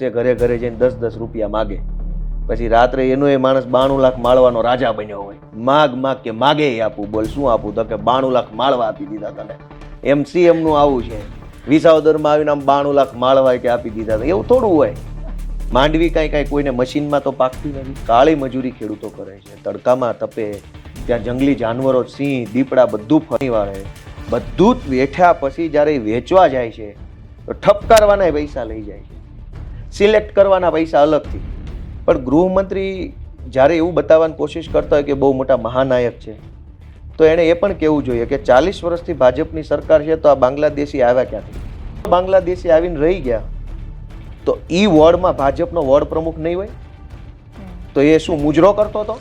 તે ઘરે ઘરે જઈને 10-10 રૂપિયા માગે, પછી રાત્રે એનો એ માણસ 92 લાખ માળવાનો રાજા બન્યો હોય. માગ કે માગે આપું, બોલ શું આપું? તો કે 92 લાખ માળવા આપી દીધા તને. MCM નું આવું છે, વિસાવદરમાં આવીને આમ 92 લાખ માળવા કે આપી દીધા. એવું થોડું હોય. માંડવી કાંઈ કોઈને મશીનમાં તો પાકતી નથી. કાળી મજૂરી ખેડૂતો કરે છે, તડકામાં તપે, ત્યાં જંગલી જાનવરો, સિંહ, દીપડા બધું ફરી વાળે. બધું જ વેઠ્યા પછી જ્યારે વેચવા જાય છે તો ઠપકારવાના પૈસા લઈ જાય છે, સિલેક્ટ કરવાના પૈસા અલગથી. પણ ગૃહમંત્રી જ્યારે એવું બતાવવાની કોશિશ કરતા હોય કે બહુ મોટા મહાનાયક છે, તો એણે એ પણ કહેવું જોઈએ કે 40 વર્ષથી ભાજપની સરકાર છે, તો આ બાંગ્લાદેશી આવ્યા ક્યાંથી? બાંગ્લાદેશી આવીને રહી ગયા તો ઈ વોર્ડમાં ભાજપનો વોર્ડ પ્રમુખ નહીં હોય તો એ શું મુજરો કરતો હતો?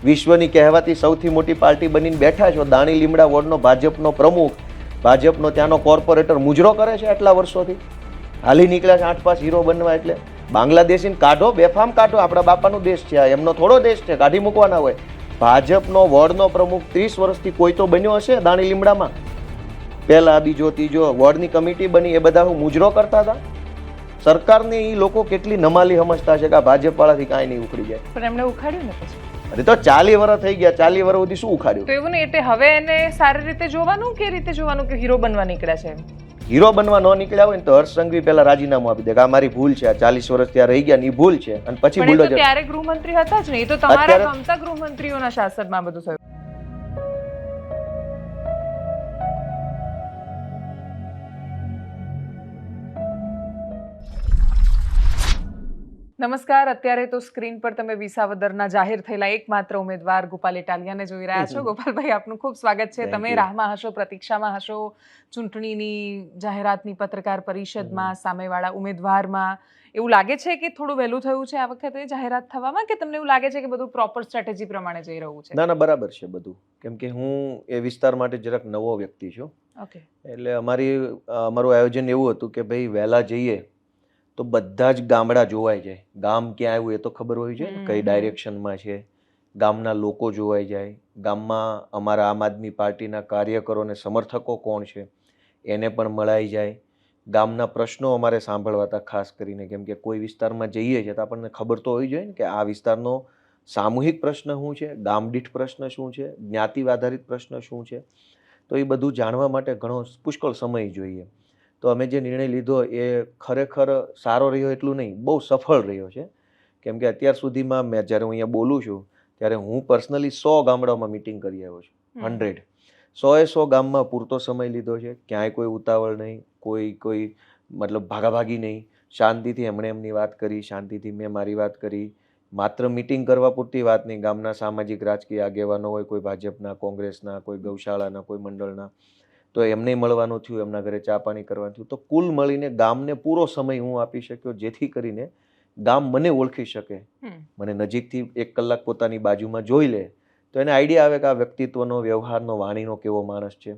વિશ્વની કહેવાતી સૌથી મોટી પાર્ટી બનીને બેઠા છો, દાણી લીમડા વોર્ડનો ભાજપનો પ્રમુખ, ભાજપનો ત્યાંનો કોર્પોરેટર મુજરો કરે છે આટલા વર્ષોથી. હાલી નીકળ્યા છે 8 પાસ હીરો બનવા. એટલે બાંગ્લાદેશીને કાઢો, બેફામ કાઢો. આપણા બાપાનો દેશ છે, એમનો થોડો દેશ છે, કાઢી મૂકવાના હોય. ભાજપનો વોર્ડનો પ્રમુખ 30 વર્ષથી કોઈ તો બન્યો હશે દાણી લીમડામાં, પહેલા, બીજો, ત્રીજો, વોર્ડની કમિટી બની, એ બધા મુજરો કરતા હતા. સરકારને એ લોકો કેટલી નમાલી સમજતા છે કે આ ભાજપ વાળાથી કાંઈ નહીં ઉખડી જાય. પણ એમણે ઉખાડ્યું ને પછી. અરે તો 40 વર્ષ થઈ ગયા, 40 વર્ષ સુધી શું ઉખાડ્યું? તો એવું નહીં, એટલે હવે એને સારી રીતે જોવાનું કે રીતે જોવાનું કે હીરો બનવા નીકળ્યા છે? હીરો બનવા ન નીકળ્યા હોય ને તો હર્ષ સંઘવી પહેલા રાજીનામું આપી દે કે આ મારી ભૂલ છે, આ 40 વર્ષ ત્યાં રહી ગયા ની ભૂલ છે, અને પછી પણ એ તો બુલડોઝર. ત્યારે ગૃહમંત્રી હતા જ નહીં, એ તો તમારા ગમતા ગૃહમંત્રીઓના શાસનમાં બધું થયું. નમસ્કાર. અત્યારે તો સ્ક્રીન પર તમે વિસાવદરના જાહેર થયેલા એકમાત્ર ઉમેદવાર ગોપાલ ઇટાલિયાને જોઈ રહ્યા છો. ગોપાલભાઈ, આપનું ખૂબ સ્વાગત છે. તમે રાહમાં હશો, પ્રતીક્ષામાં હશો, ચૂંટણીની જાહેરાતની પત્રકાર પરિષદમાં સામેવાળા ઉમેદવારમાં. એવું લાગે છે કે થોડું વહેલું થયું છે આ વખતે જાહેરાત થવામાં, કે તમને એવું લાગે છે કે બધું પ્રોપર સ્ટ્રેટેજી પ્રમાણે જઈ રહ્યું છે? ના, બરાબર છે બધું. કેમ કે હું એ વિસ્તાર માટે જરાક નવો વ્યક્તિ છું. ઓકે. એટલે અમારું આયોજન એવું હતું કે ભાઈ વહેલા જઈએ તો બધા જ ગામડા જોવાઈ જાય. ગામ ક્યાં આવ્યું એ તો ખબર હોવી જોઈએ ને, કઈ ડાયરેક્શનમાં છે. ગામના લોકો જોવાઈ જાય, ગામમાં અમારા આમ આદમી પાર્ટીના કાર્યકરો અને સમર્થકો કોણ છે એને પણ મળાઈ જાય. ગામના પ્રશ્નો અમારે સાંભળવા હતા ખાસ કરીને, કેમ કે કોઈ વિસ્તારમાં જઈએ છીએ તો આપણને ખબર તો હોવી જોઈએ ને કે આ વિસ્તારનો સામૂહિક પ્રશ્ન શું છે, ગામદીઠ પ્રશ્ન શું છે, જ્ઞાતિ આધારિત પ્રશ્ન શું છે. તો એ બધું જાણવા માટે ઘણો પુષ્કળ સમય જોઈએ. તો અમે જે નિર્ણય લીધો એ ખરેખર સારો રહ્યો એટલું નહીં, બહુ સફળ રહ્યો છે. કેમ કે અત્યાર સુધીમાં મેં જ્યારે હું અહીંયા બોલું છું ત્યારે હું પર્સનલી 100 ગામડાઓમાં મિટિંગ કરી આવ્યો છું. 100 100 ગામમાં પૂરતો સમય લીધો છે. ક્યાંય કોઈ ઉતાવળ નહીં, કોઈ મતલબ ભાગાભાગી નહીં. શાંતિથી એમણે એમની વાત કરી, શાંતિથી મેં મારી વાત કરી. માત્ર મિટિંગ કરવા પૂરતી વાત નહીં, ગામના સામાજિક રાજકીય આગેવાનો હોય, કોઈ ભાજપના, કોંગ્રેસના, કોઈ ગૌશાળાના, કોઈ મંડળના, તો એમને મળવાનું થયું, એમના ઘરે ચા પાણી કરવાનું થયું. તો કુલ મળીને ગામને પૂરો સમય હું આપી શક્યો, જેથી કરીને ગામ મને ઓળખી શકે, મને નજીકથી 1 કલાક પોતાની બાજુમાં જોઈ લે તો એને આઈડિયા આવે કે આ વ્યક્તિત્વનો, વ્યવહારનો, વાણીનો કેવો માણસ છે.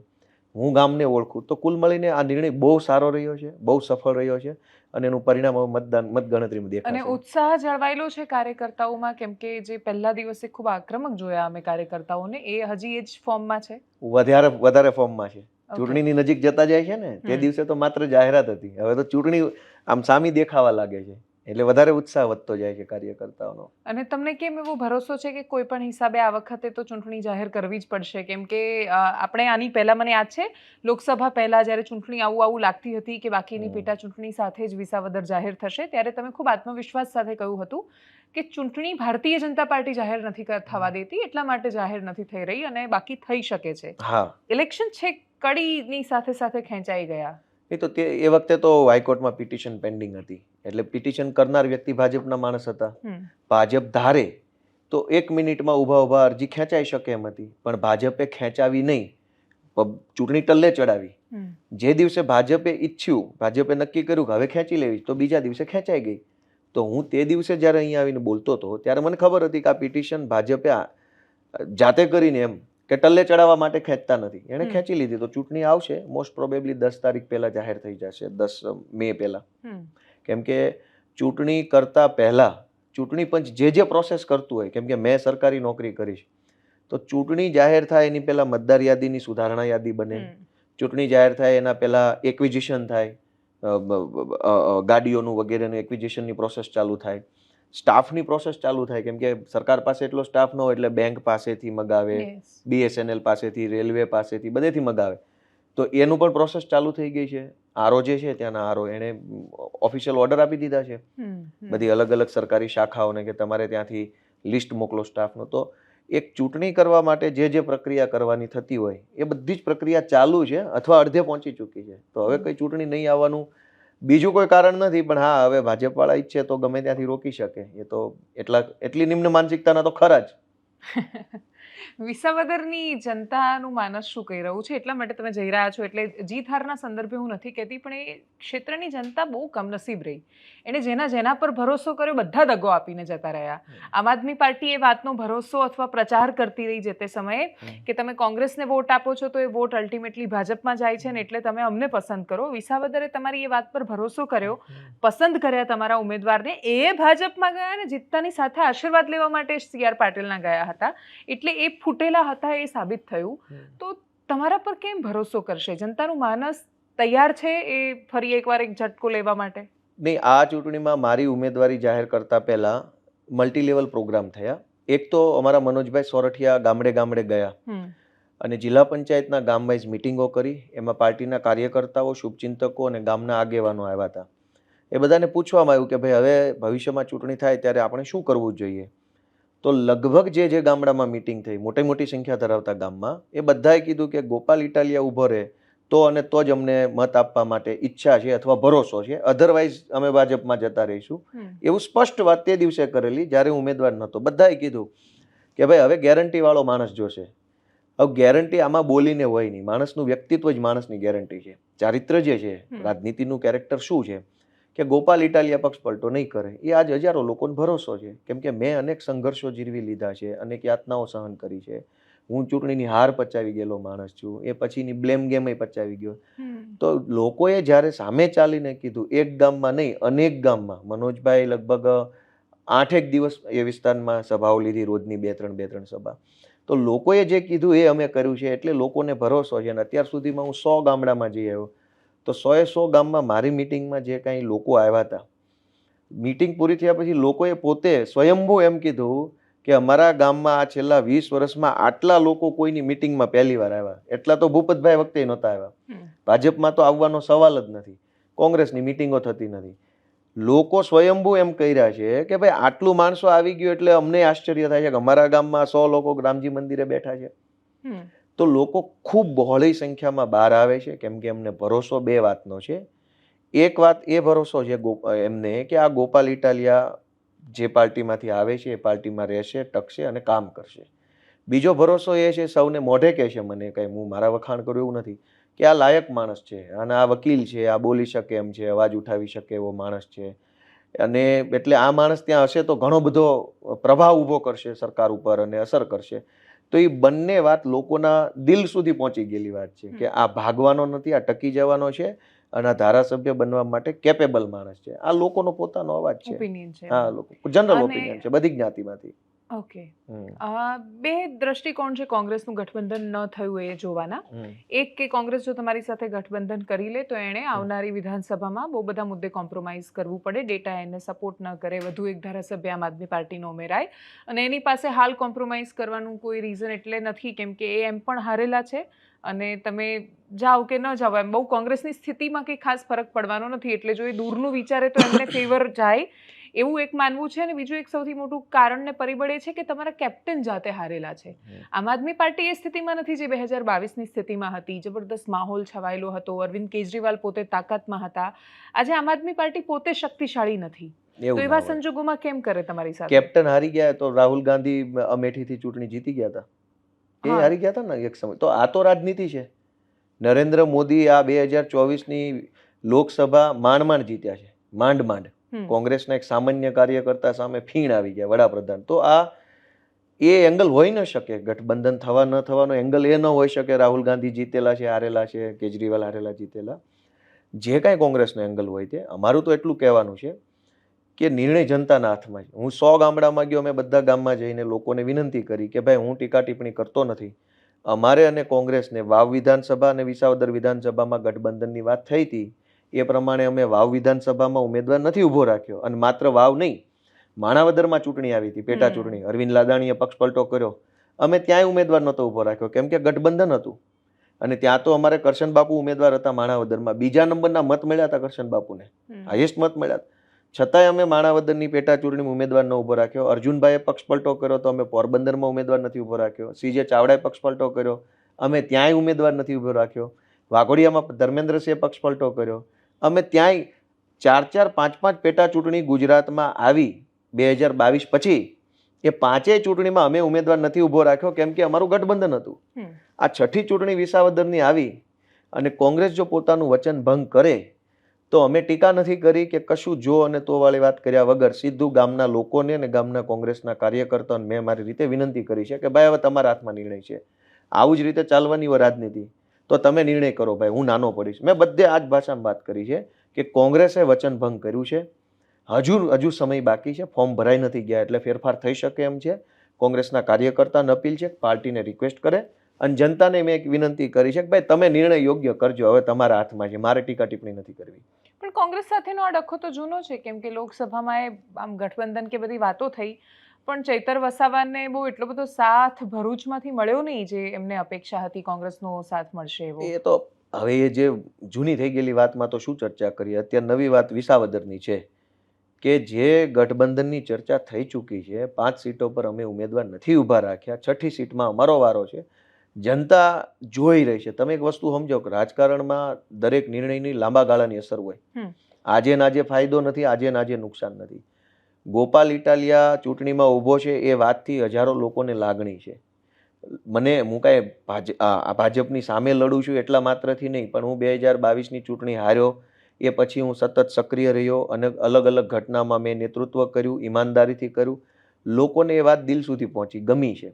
હું ગામને ઓળખું. તો કુલ મળીને આ નિર્ણય બહુ સારો રહ્યો છે, બહુ સફળ રહ્યો છે, અને એનું પરિણામ મતગણતરીમાં દેખાશે. અને ઉત્સાહ જળવાયેલો છે કાર્યકર્તાઓમાં, કેમ કે જે પહેલા દિવસે ખૂબ આક્રમક જોયા અમે કાર્યકર્તાઓને, એ હજી એ જ ફોર્મમાં છે? વધારે ફોર્મમાં છે. ચૂંટણીની નજીક જતા જાય છે ને, તે દિવસે તો માત્ર જાહેરાત હતી, હવે તો ચૂંટણી આમ સામી દેખાવા લાગે છે, એટલે વધારે ઉત્સાહ વધતો જાય છે કાર્યકર્તાઓનો. અને તમને કેમ એવો ભરોસો છે કે કોઈ પણ હિસાબે આ વખતે તો ચૂંટણી જાહેર કરવી જ પડશે? કેમ કે આપણે આની પહેલા, મને યાદ છે લોકસભા પહેલા જ્યારે ચૂંટણી આવું લાગતી હતી કે બાકીની પેટા ચૂંટણી સાથે જ વિસાવદર જાહેર થશે, ત્યારે તમે ખૂબ આત્મવિશ્વાસ સાથે કહ્યું હતું કે ચૂંટણી ભારતીય જનતા પાર્ટી જાહેર નથી થવા દેતી, એટલા માટે જાહેર નથી થઈ રહી, અને બાકી થઈ શકે છે. હા, ઇલેક્શન છે કડીની સાથે સાથે ખેંચાઈ ગયા. એ તો એ વખતે તો હાઈકોર્ટમાં પિટિશન પેન્ડિંગ હતી, એટલે પિટિશન કરનાર વ્યક્તિ ભાજપના માણસ હતા. ભાજપ ધારે તો 1 મિનિટમાં ઊભા અરજી ખેંચાઈ શકે એમ હતી, પણ ભાજપે ખેંચાવી નહીં, ચૂંટણી ટલ્લે ચડાવી. જે દિવસે ભાજપે ઈચ્છ્યું, ભાજપે નક્કી કર્યું કે હવે ખેંચી લેવી, તો બીજા દિવસે ખેંચાઈ ગઈ. તો હું તે દિવસે જ્યારે અહીંયા આવીને બોલતો હતો ત્યારે મને ખબર હતી કે આ પિટિશન ભાજપે જાતે કરીને એમ કે ટલ્લે ચડાવવા માટે ખેંચતા નથી, એને ખેંચી લીધી. તો ચૂંટણી આવશે મોસ્ટ પ્રોબેબલી 10 તારીખ પહેલા જાહેર થઈ જશે, 10 મે પહેલા. કેમ કે ચૂંટણી કરતા પહેલા ચૂંટણી પંચ જે પ્રોસેસ કરતું હોય, કેમ કે મેં સરકારી નોકરી કરી છે, તો ચૂંટણી જાહેર થાય એની પહેલા મતદાર યાદીની સુધારણા યાદી બને, ચૂંટણી જાહેર થાય એના પહેલા એક્વિઝિશન થાય, ગાડીઓનું વગેરેનું એક્વિઝિશનની પ્રોસેસ ચાલુ થાય, સ્ટાફની પ્રોસેસ ચાલુ થાય, કેમ કે સરકાર પાસે એટલો સ્ટાફ ન હોય એટલે બેંક પાસેથી મગાવે, Yes. BSNL પાસેથી, રેલવે પાસેથી, બધેથી મગાવે. તો એનું પણ પ્રોસેસ ચાલુ થઈ ગઈ છે. આરઓ જે છે ત્યાંના આરઓ એણે ઓફિશિયલ ઓર્ડર આપી દીધા છે બધી અલગ અલગ સરકારી શાખાઓને કે તમારે ત્યાંથી લિસ્ટ મોકલો સ્ટાફનો. તો એક ચૂંટણી કરવા માટે જે જે પ્રક્રિયા કરવાની થતી હોય એ બધી જ પ્રક્રિયા ચાલુ છે અથવા અડધે પહોંચી ચૂકી છે. તો હવે કઈ ચૂંટણી નહીં આવવાનું બીજું કોઈ કારણ નથી, પણ હા, હવે ભાજપવાળા ઈચ્છે તો ગમે ત્યાંથી રોકી શકે. એ તો એટલી નિમ્ન માનસિકતાના તો ખરા જ. વિસાવદરની જનતાનું માનસ શું કહી રહ્યું છે? એટલા માટે તમે જઈ રહ્યા છો, એટલે જીત હારના સંદર્ભે હું નથી કહેતી, પણ એ ક્ષેત્રની જનતા બહુ કમનસીબ રહી. એણે જેના પર ભરોસો કર્યો બધા દગો આપીને જતા રહ્યા. આમ આદમી પાર્ટી એ વાતનો ભરોસો અથવા પ્રચાર કરતી રહી જે તે સમયે કે તમે કોંગ્રેસને વોટ આપો છો તો એ વોટ અલ્ટિમેટલી ભાજપમાં જાય છે ને એટલે તમે અમને પસંદ કરો. વિસાવદરે તમારી એ વાત પર ભરોસો કર્યો, પસંદ કર્યા તમારા ઉમેદવારને, એ ભાજપમાં ગયા ને જીતતાની સાથે આશીર્વાદ લેવા માટે CR પાટીલના ગયા હતા. એટલે એ ફૂટેલા હતા એ સાબિત થયું. તો તમારા પર કેમ ભરોસો કરશે? જનતાનું માનસ તૈયાર છે એ ફરી એકવાર એક ઝટકો લેવા માટે? નહીં, આ ચૂંટણીમાં મારી ઉમેદવારી જાહેર કરતા પહેલા મલ્ટી લેવલ પ્રોગ્રામ થયા. એક તો અમારા મનોજભાઈ સોરઠિયા ગામડે ગામડે ગયા અને જિલ્લા પંચાયતના ગામ વાઇઝ મિટિંગો કરી. એમાં પાર્ટીના કાર્યકર્તાઓ, શુભચિંતકો અને ગામના આગેવાનો આવ્યા હતા. એ બધાને પૂછવામાં આવ્યું કે ભાઈ હવે ભવિષ્યમાં ચૂંટણી થાય ત્યારે આપણે શું કરવું જોઈએ. તો લગભગ જે ગામડામાં મિટિંગ થઈ, મોટી સંખ્યા ધરાવતા ગામમાં, એ બધાએ કીધું કે ગોપાલ ઇટાલિયા ઊભો રહે તો જ અમને મત આપવા માટે ઈચ્છા છે અથવા ભરોસો છે, અધરવાઇઝ અમે ભાજપમાં જતા રહીશું. એવું સ્પષ્ટ વાત તે દિવસે કરેલી જ્યારે ઉમેદવાર નહોતો. બધાએ કીધું કે ભાઈ હવે ગેરંટી વાળો માણસ જોશે. હવે ગેરંટી આમાં બોલીને હોય નહીં, માણસનું વ્યક્તિત્વ જ માણસની ગેરંટી છે. ચારિત્ર જે છે, રાજનીતિનું કેરેક્ટર શું છે કે ગોપાલ ઇટાલિયા પક્ષ પલટો નહીં કરે, એ આજ હજારો લોકોનો ભરોસો છે. કેમ કે મેં અનેક સંઘર્ષો જીરવી લીધા છે, અનેક યાતનાઓ સહન કરી છે. હું ચૂંટણીની હાર પચાવી ગયેલો માણસ છું, એ પછીની બ્લેમ ગેમ પચાવી ગયો. તો લોકોએ જ્યારે સામે ચાલીને કીધું, એક ગામમાં નહીં અનેક ગામમાં, મનોજભાઈ લગભગ 8 દિવસ એ વિસ્તારમાં સભાઓ લીધી, રોજની 2-3 સભા. તો લોકોએ જે કીધું એ અમે કર્યું છે, એટલે લોકોને ભરોસો છે. અને અત્યાર સુધીમાં હું 100 ગામડામાં જઈ આવ્યો. તો 100 ગામમાં મારી મિટિંગમાં જે કાંઈ લોકો આવ્યા હતા, મિટિંગ પૂરી થયા પછી લોકોએ પોતે સ્વયંભૂ એમ કીધું કે અમારા ગામમાં આ છેલ્લા 20 વર્ષમાં આટલા લોકો કોઈની મિટિંગમાં પહેલી વાર આવ્યા, એટલા તો ભૂપતભાઈ વખતે નહોતા આવ્યા. ભાજપમાં તો આવવાનો સવાલ જ નથી, કોંગ્રેસની મિટિંગો થતી નથી. લોકો સ્વયંભૂ એમ કહી રહ્યા છે કે ભાઈ આટલું માણસો આવી ગયું એટલે અમને આશ્ચર્ય થાય છે કે અમારા ગામમાં 100 લોકો રામજી મંદિરે બેઠા છે. તો લોકો ખૂબ બહોળી સંખ્યામાં બહાર આવે છે, કેમ કે એમને ભરોસો બે વાતનો છે. એક વાત એ ભરોસો છે એમને કે આ ગોપાલ ઇટાલિયા જે પાર્ટીમાંથી આવે છે એ પાર્ટીમાં રહેશે, ટકશે અને કામ કરશે. બીજો ભરોસો એ છે, સૌને મોઢે કહે છે, મને કંઈ હું મારા વખાણ કરું એવું નથી, કે આ લાયક માણસ છે અને આ વકીલ છે, આ બોલી શકે એમ છે, અવાજ ઉઠાવી શકે એવો માણસ છે. અને એટલે આ માણસ ત્યાં હશે તો ઘણો બધો પ્રભાવ ઊભો કરશે સરકાર ઉપર અને અસર કરશે. તો એ બંને વાત લોકોના દિલ સુધી પહોંચી ગયેલી વાત છે કે આ ભાગવાનો નથી, આ ટકી જવાનો છે અને આ ધારાસભ્ય બનવા માટે કેપેબલ માણસ છે. આ લોકોનો પોતાનો અવાજ છે. હા, લોકો જનરલ ઓપિનિયન છે બધી જ્ઞાતિમાંથી. ઓકે, બે દ્રષ્ટિકોણ છે કોંગ્રેસનું ગઠબંધન ન થયું એ જોવાના. એક કે કોંગ્રેસ જો તમારી સાથે ગઠબંધન કરી લે તો એણે આવનારી વિધાનસભામાં બહુ બધા મુદ્દે કોમ્પ્રોમાઇઝ કરવું પડે, ડેટા એને સપોર્ટ ન કરે, વધુ એક ધારાસભ્ય આમ આદમી પાર્ટીનો ઉમેરાય અને એની પાસે હાલ કોમ્પ્રોમાઇઝ કરવાનું કોઈ રીઝન એટલે નથી, કેમ કે એ એમ પણ હારેલા છે અને તમે જાઓ કે ન જાઓ એમ બહુ કોંગ્રેસની સ્થિતિમાં કંઈ ખાસ ફરક પડવાનો નથી. એટલે જો એ દૂરનું વિચારે તો એમને ફેવર જાય એવું એક માનવું છે. અને બીજું એક સૌથી મોટું કારણ ને પરિબળ એ છે કે તમારા કેપ્ટન જાતે હારેલા છે. આમ આદમી પાર્ટી એ સ્થિતિમાં નથી જે 2022ની સ્થિતિમાં હતી, જબરદસ્ત માહોલ છવાયેલો હતો, અરવિંદ કેજરીવાલ પોતે તાકાતમાં હતા. આજે આમ આદમી પાર્ટી પોતે શક્તિશાળી નથી. તો એવા સંજોગોમાં કેમ કરે તમારી સાથે? કેપ્ટન હારી ગયા તો રાહુલ ગાંધી અમેઠીથી ચૂંટણી જીતી ગયા હતા, એ હારી ગયા હતા ને એક સમય. તો આ તો રાજનીતિ છે. નરેન્દ્ર મોદી આ 2024ની લોકસભા માંડ જીત્યા છે, માંડ. કોંગ્રેસના એક સામાન્ય કાર્યકર્તા સામે ફીણ આવી ગયા વડાપ્રધાન. તો આ એ એંગલ હોઈ ન શકે, ગઠબંધન થવા ન થવાનો એંગલ એ ન હોઈ શકે. રાહુલ ગાંધી જીતેલા છે, હારેલા છે, કેજરીવાલ હારેલા જીતેલા, જે કાંઈ કોંગ્રેસનો એંગલ હોય તે. અમારું તો એટલું કહેવાનું છે કે નિર્ણય જનતાના હાથમાં છે. હું 100 ગામડામાં ગયો, મેં બધા ગામમાં જઈને લોકોને વિનંતી કરી કે ભાઈ હું ટીકા ટિપ્પણી કરતો નથી. અમારે અને કોંગ્રેસને વાવ વિધાનસભા અને વિસાવદર વિધાનસભામાં ગઠબંધનની વાત થઈ હતી, એ પ્રમાણે અમે વાવ વિધાનસભામાં ઉમેદવાર નથી ઊભો રાખ્યો. અને માત્ર વાવ નહીં, માણાવદરમાં ચૂંટણી આવી હતી, પેટા ચૂંટણી, અરવિંદ લાદાણીએ પક્ષ પલટો કર્યો, અમે ત્યાંય ઉમેદવાર નહોતો ઊભો રાખ્યો કેમ કે ગઠબંધન હતું. અને ત્યાં તો અમારે કરશન બાપુ ઉમેદવાર હતા માણાવદરમાં, બીજા નંબરના મત મળ્યા હતા કરશન બાપુને, હાઈએસ્ટ મત મળ્યા. છતાંય અમે માણાવદરની પેટા ચૂંટણીમાં ઉમેદવાર ન ઊભો રાખ્યો. અર્જુનભાઈએ પક્ષ પલટો કર્યો તો અમે પોરબંદરમાં ઉમેદવાર નથી ઊભો રાખ્યો. સીજે ચાવડાએ પક્ષ પલટો કર્યો, અમે ત્યાંય ઉમેદવાર નથી ઊભો રાખ્યો. વાઘોડિયામાં ધર્મેન્દ્રસિંહે પક્ષ પલટો કર્યો, અમે ત્યાંય 4-5 પેટા ચૂંટણી ગુજરાતમાં આવી 2022 પછી. એ પાંચેય ચૂંટણીમાં અમે ઉમેદવાર નથી ઊભો રાખ્યો કેમ કે અમારું ગઠબંધન હતું. આ છઠ્ઠી ચૂંટણી વિસાવદરની આવી અને કોંગ્રેસ જો પોતાનું વચન ભંગ કરે તો અમે ટીકા નથી કરી કે કશું જો અને તો વાળી વાત કર્યા વગર સીધું ગામના લોકોને અને ગામના કોંગ્રેસના કાર્યકર્તાઓને મેં મારી રીતે વિનંતી કરી છે કે ભાઈ હવે તમારા હાથમાં નિર્ણય છે, આવું જ રીતે ચાલવાની હોય રાજનીતિ તો તમે નિર્ણય કરો ભાઈ, હું નાનો પડીશ. મેં બધે આ જ ભાષામાં વાત કરી છે કે કોંગ્રેસે વચન ભંગ કર્યું છે. હજુ સમય બાકી છે, ફોર્મ ભરાઈ નથી ગયા એટલે ફેરફાર થઈ શકે એમ છે. કોંગ્રેસના કાર્યકર્તાને અપીલ છે, પાર્ટીને રિક્વેસ્ટ કરે અને જનતાને મેં એક વિનંતી કરી છે કે ભાઈ તમે નિર્ણય યોગ્ય કરજો, હવે તમારા હાથમાં છે, મારે ટીકા ટિપ્પણી નથી કરવી. પણ કોંગ્રેસ સાથેનો આ ડખો તો જૂનો છે કેમ કે લોકસભામાં એ આમ ગઠબંધન કે બધી વાતો થઈ પણ ચૈતર વસાવાને બહુ એટલો બધો સાથ ભરૂચમાંથી મળ્યો નહીં જે એમને અપેક્ષા હતી કોંગ્રેસનો સાથ મળશે એવો. એ તો હવે એ જે જૂની થઈ ગયેલી વાતમાં તો શું ચર્ચા કરીએ. અત્યારે નવી વાત વિસાવદરની છે કે જે ગઠબંધનની ચર્ચા થઈ ચૂકી છે, 5 સીટો પર અમે ઉમેદવાર નથી ઊભા રાખ્યા, 6ઠી સીટમાં અમારો વારો છે. જનતા જોઈ રહી છે. તમે એક વસ્તુ સમજો કે રાજકારણમાં દરેક નિર્ણયની લાંબા ગાળાની અસર હોય. આજે નાજે ફાયદો નથી, આજે નાજે નુકસાન નથી. ગોપાલ ઇટાલિયા ચૂંટણીમાં ઊભો છે એ વાતથી હજારો લોકોને લાગણી છે. હું કાંઈ ભાજપની સામે લડું છું એટલા માત્રથી નહીં, પણ હું 2022ની ચૂંટણી હાર્યો એ પછી હું સતત સક્રિય રહ્યો અને અલગ અલગ ઘટનામાં મેં નેતૃત્વ કર્યું, ઈમાનદારીથી કર્યું. લોકોને એ વાત દિલ સુધી પહોંચી, ગમી છે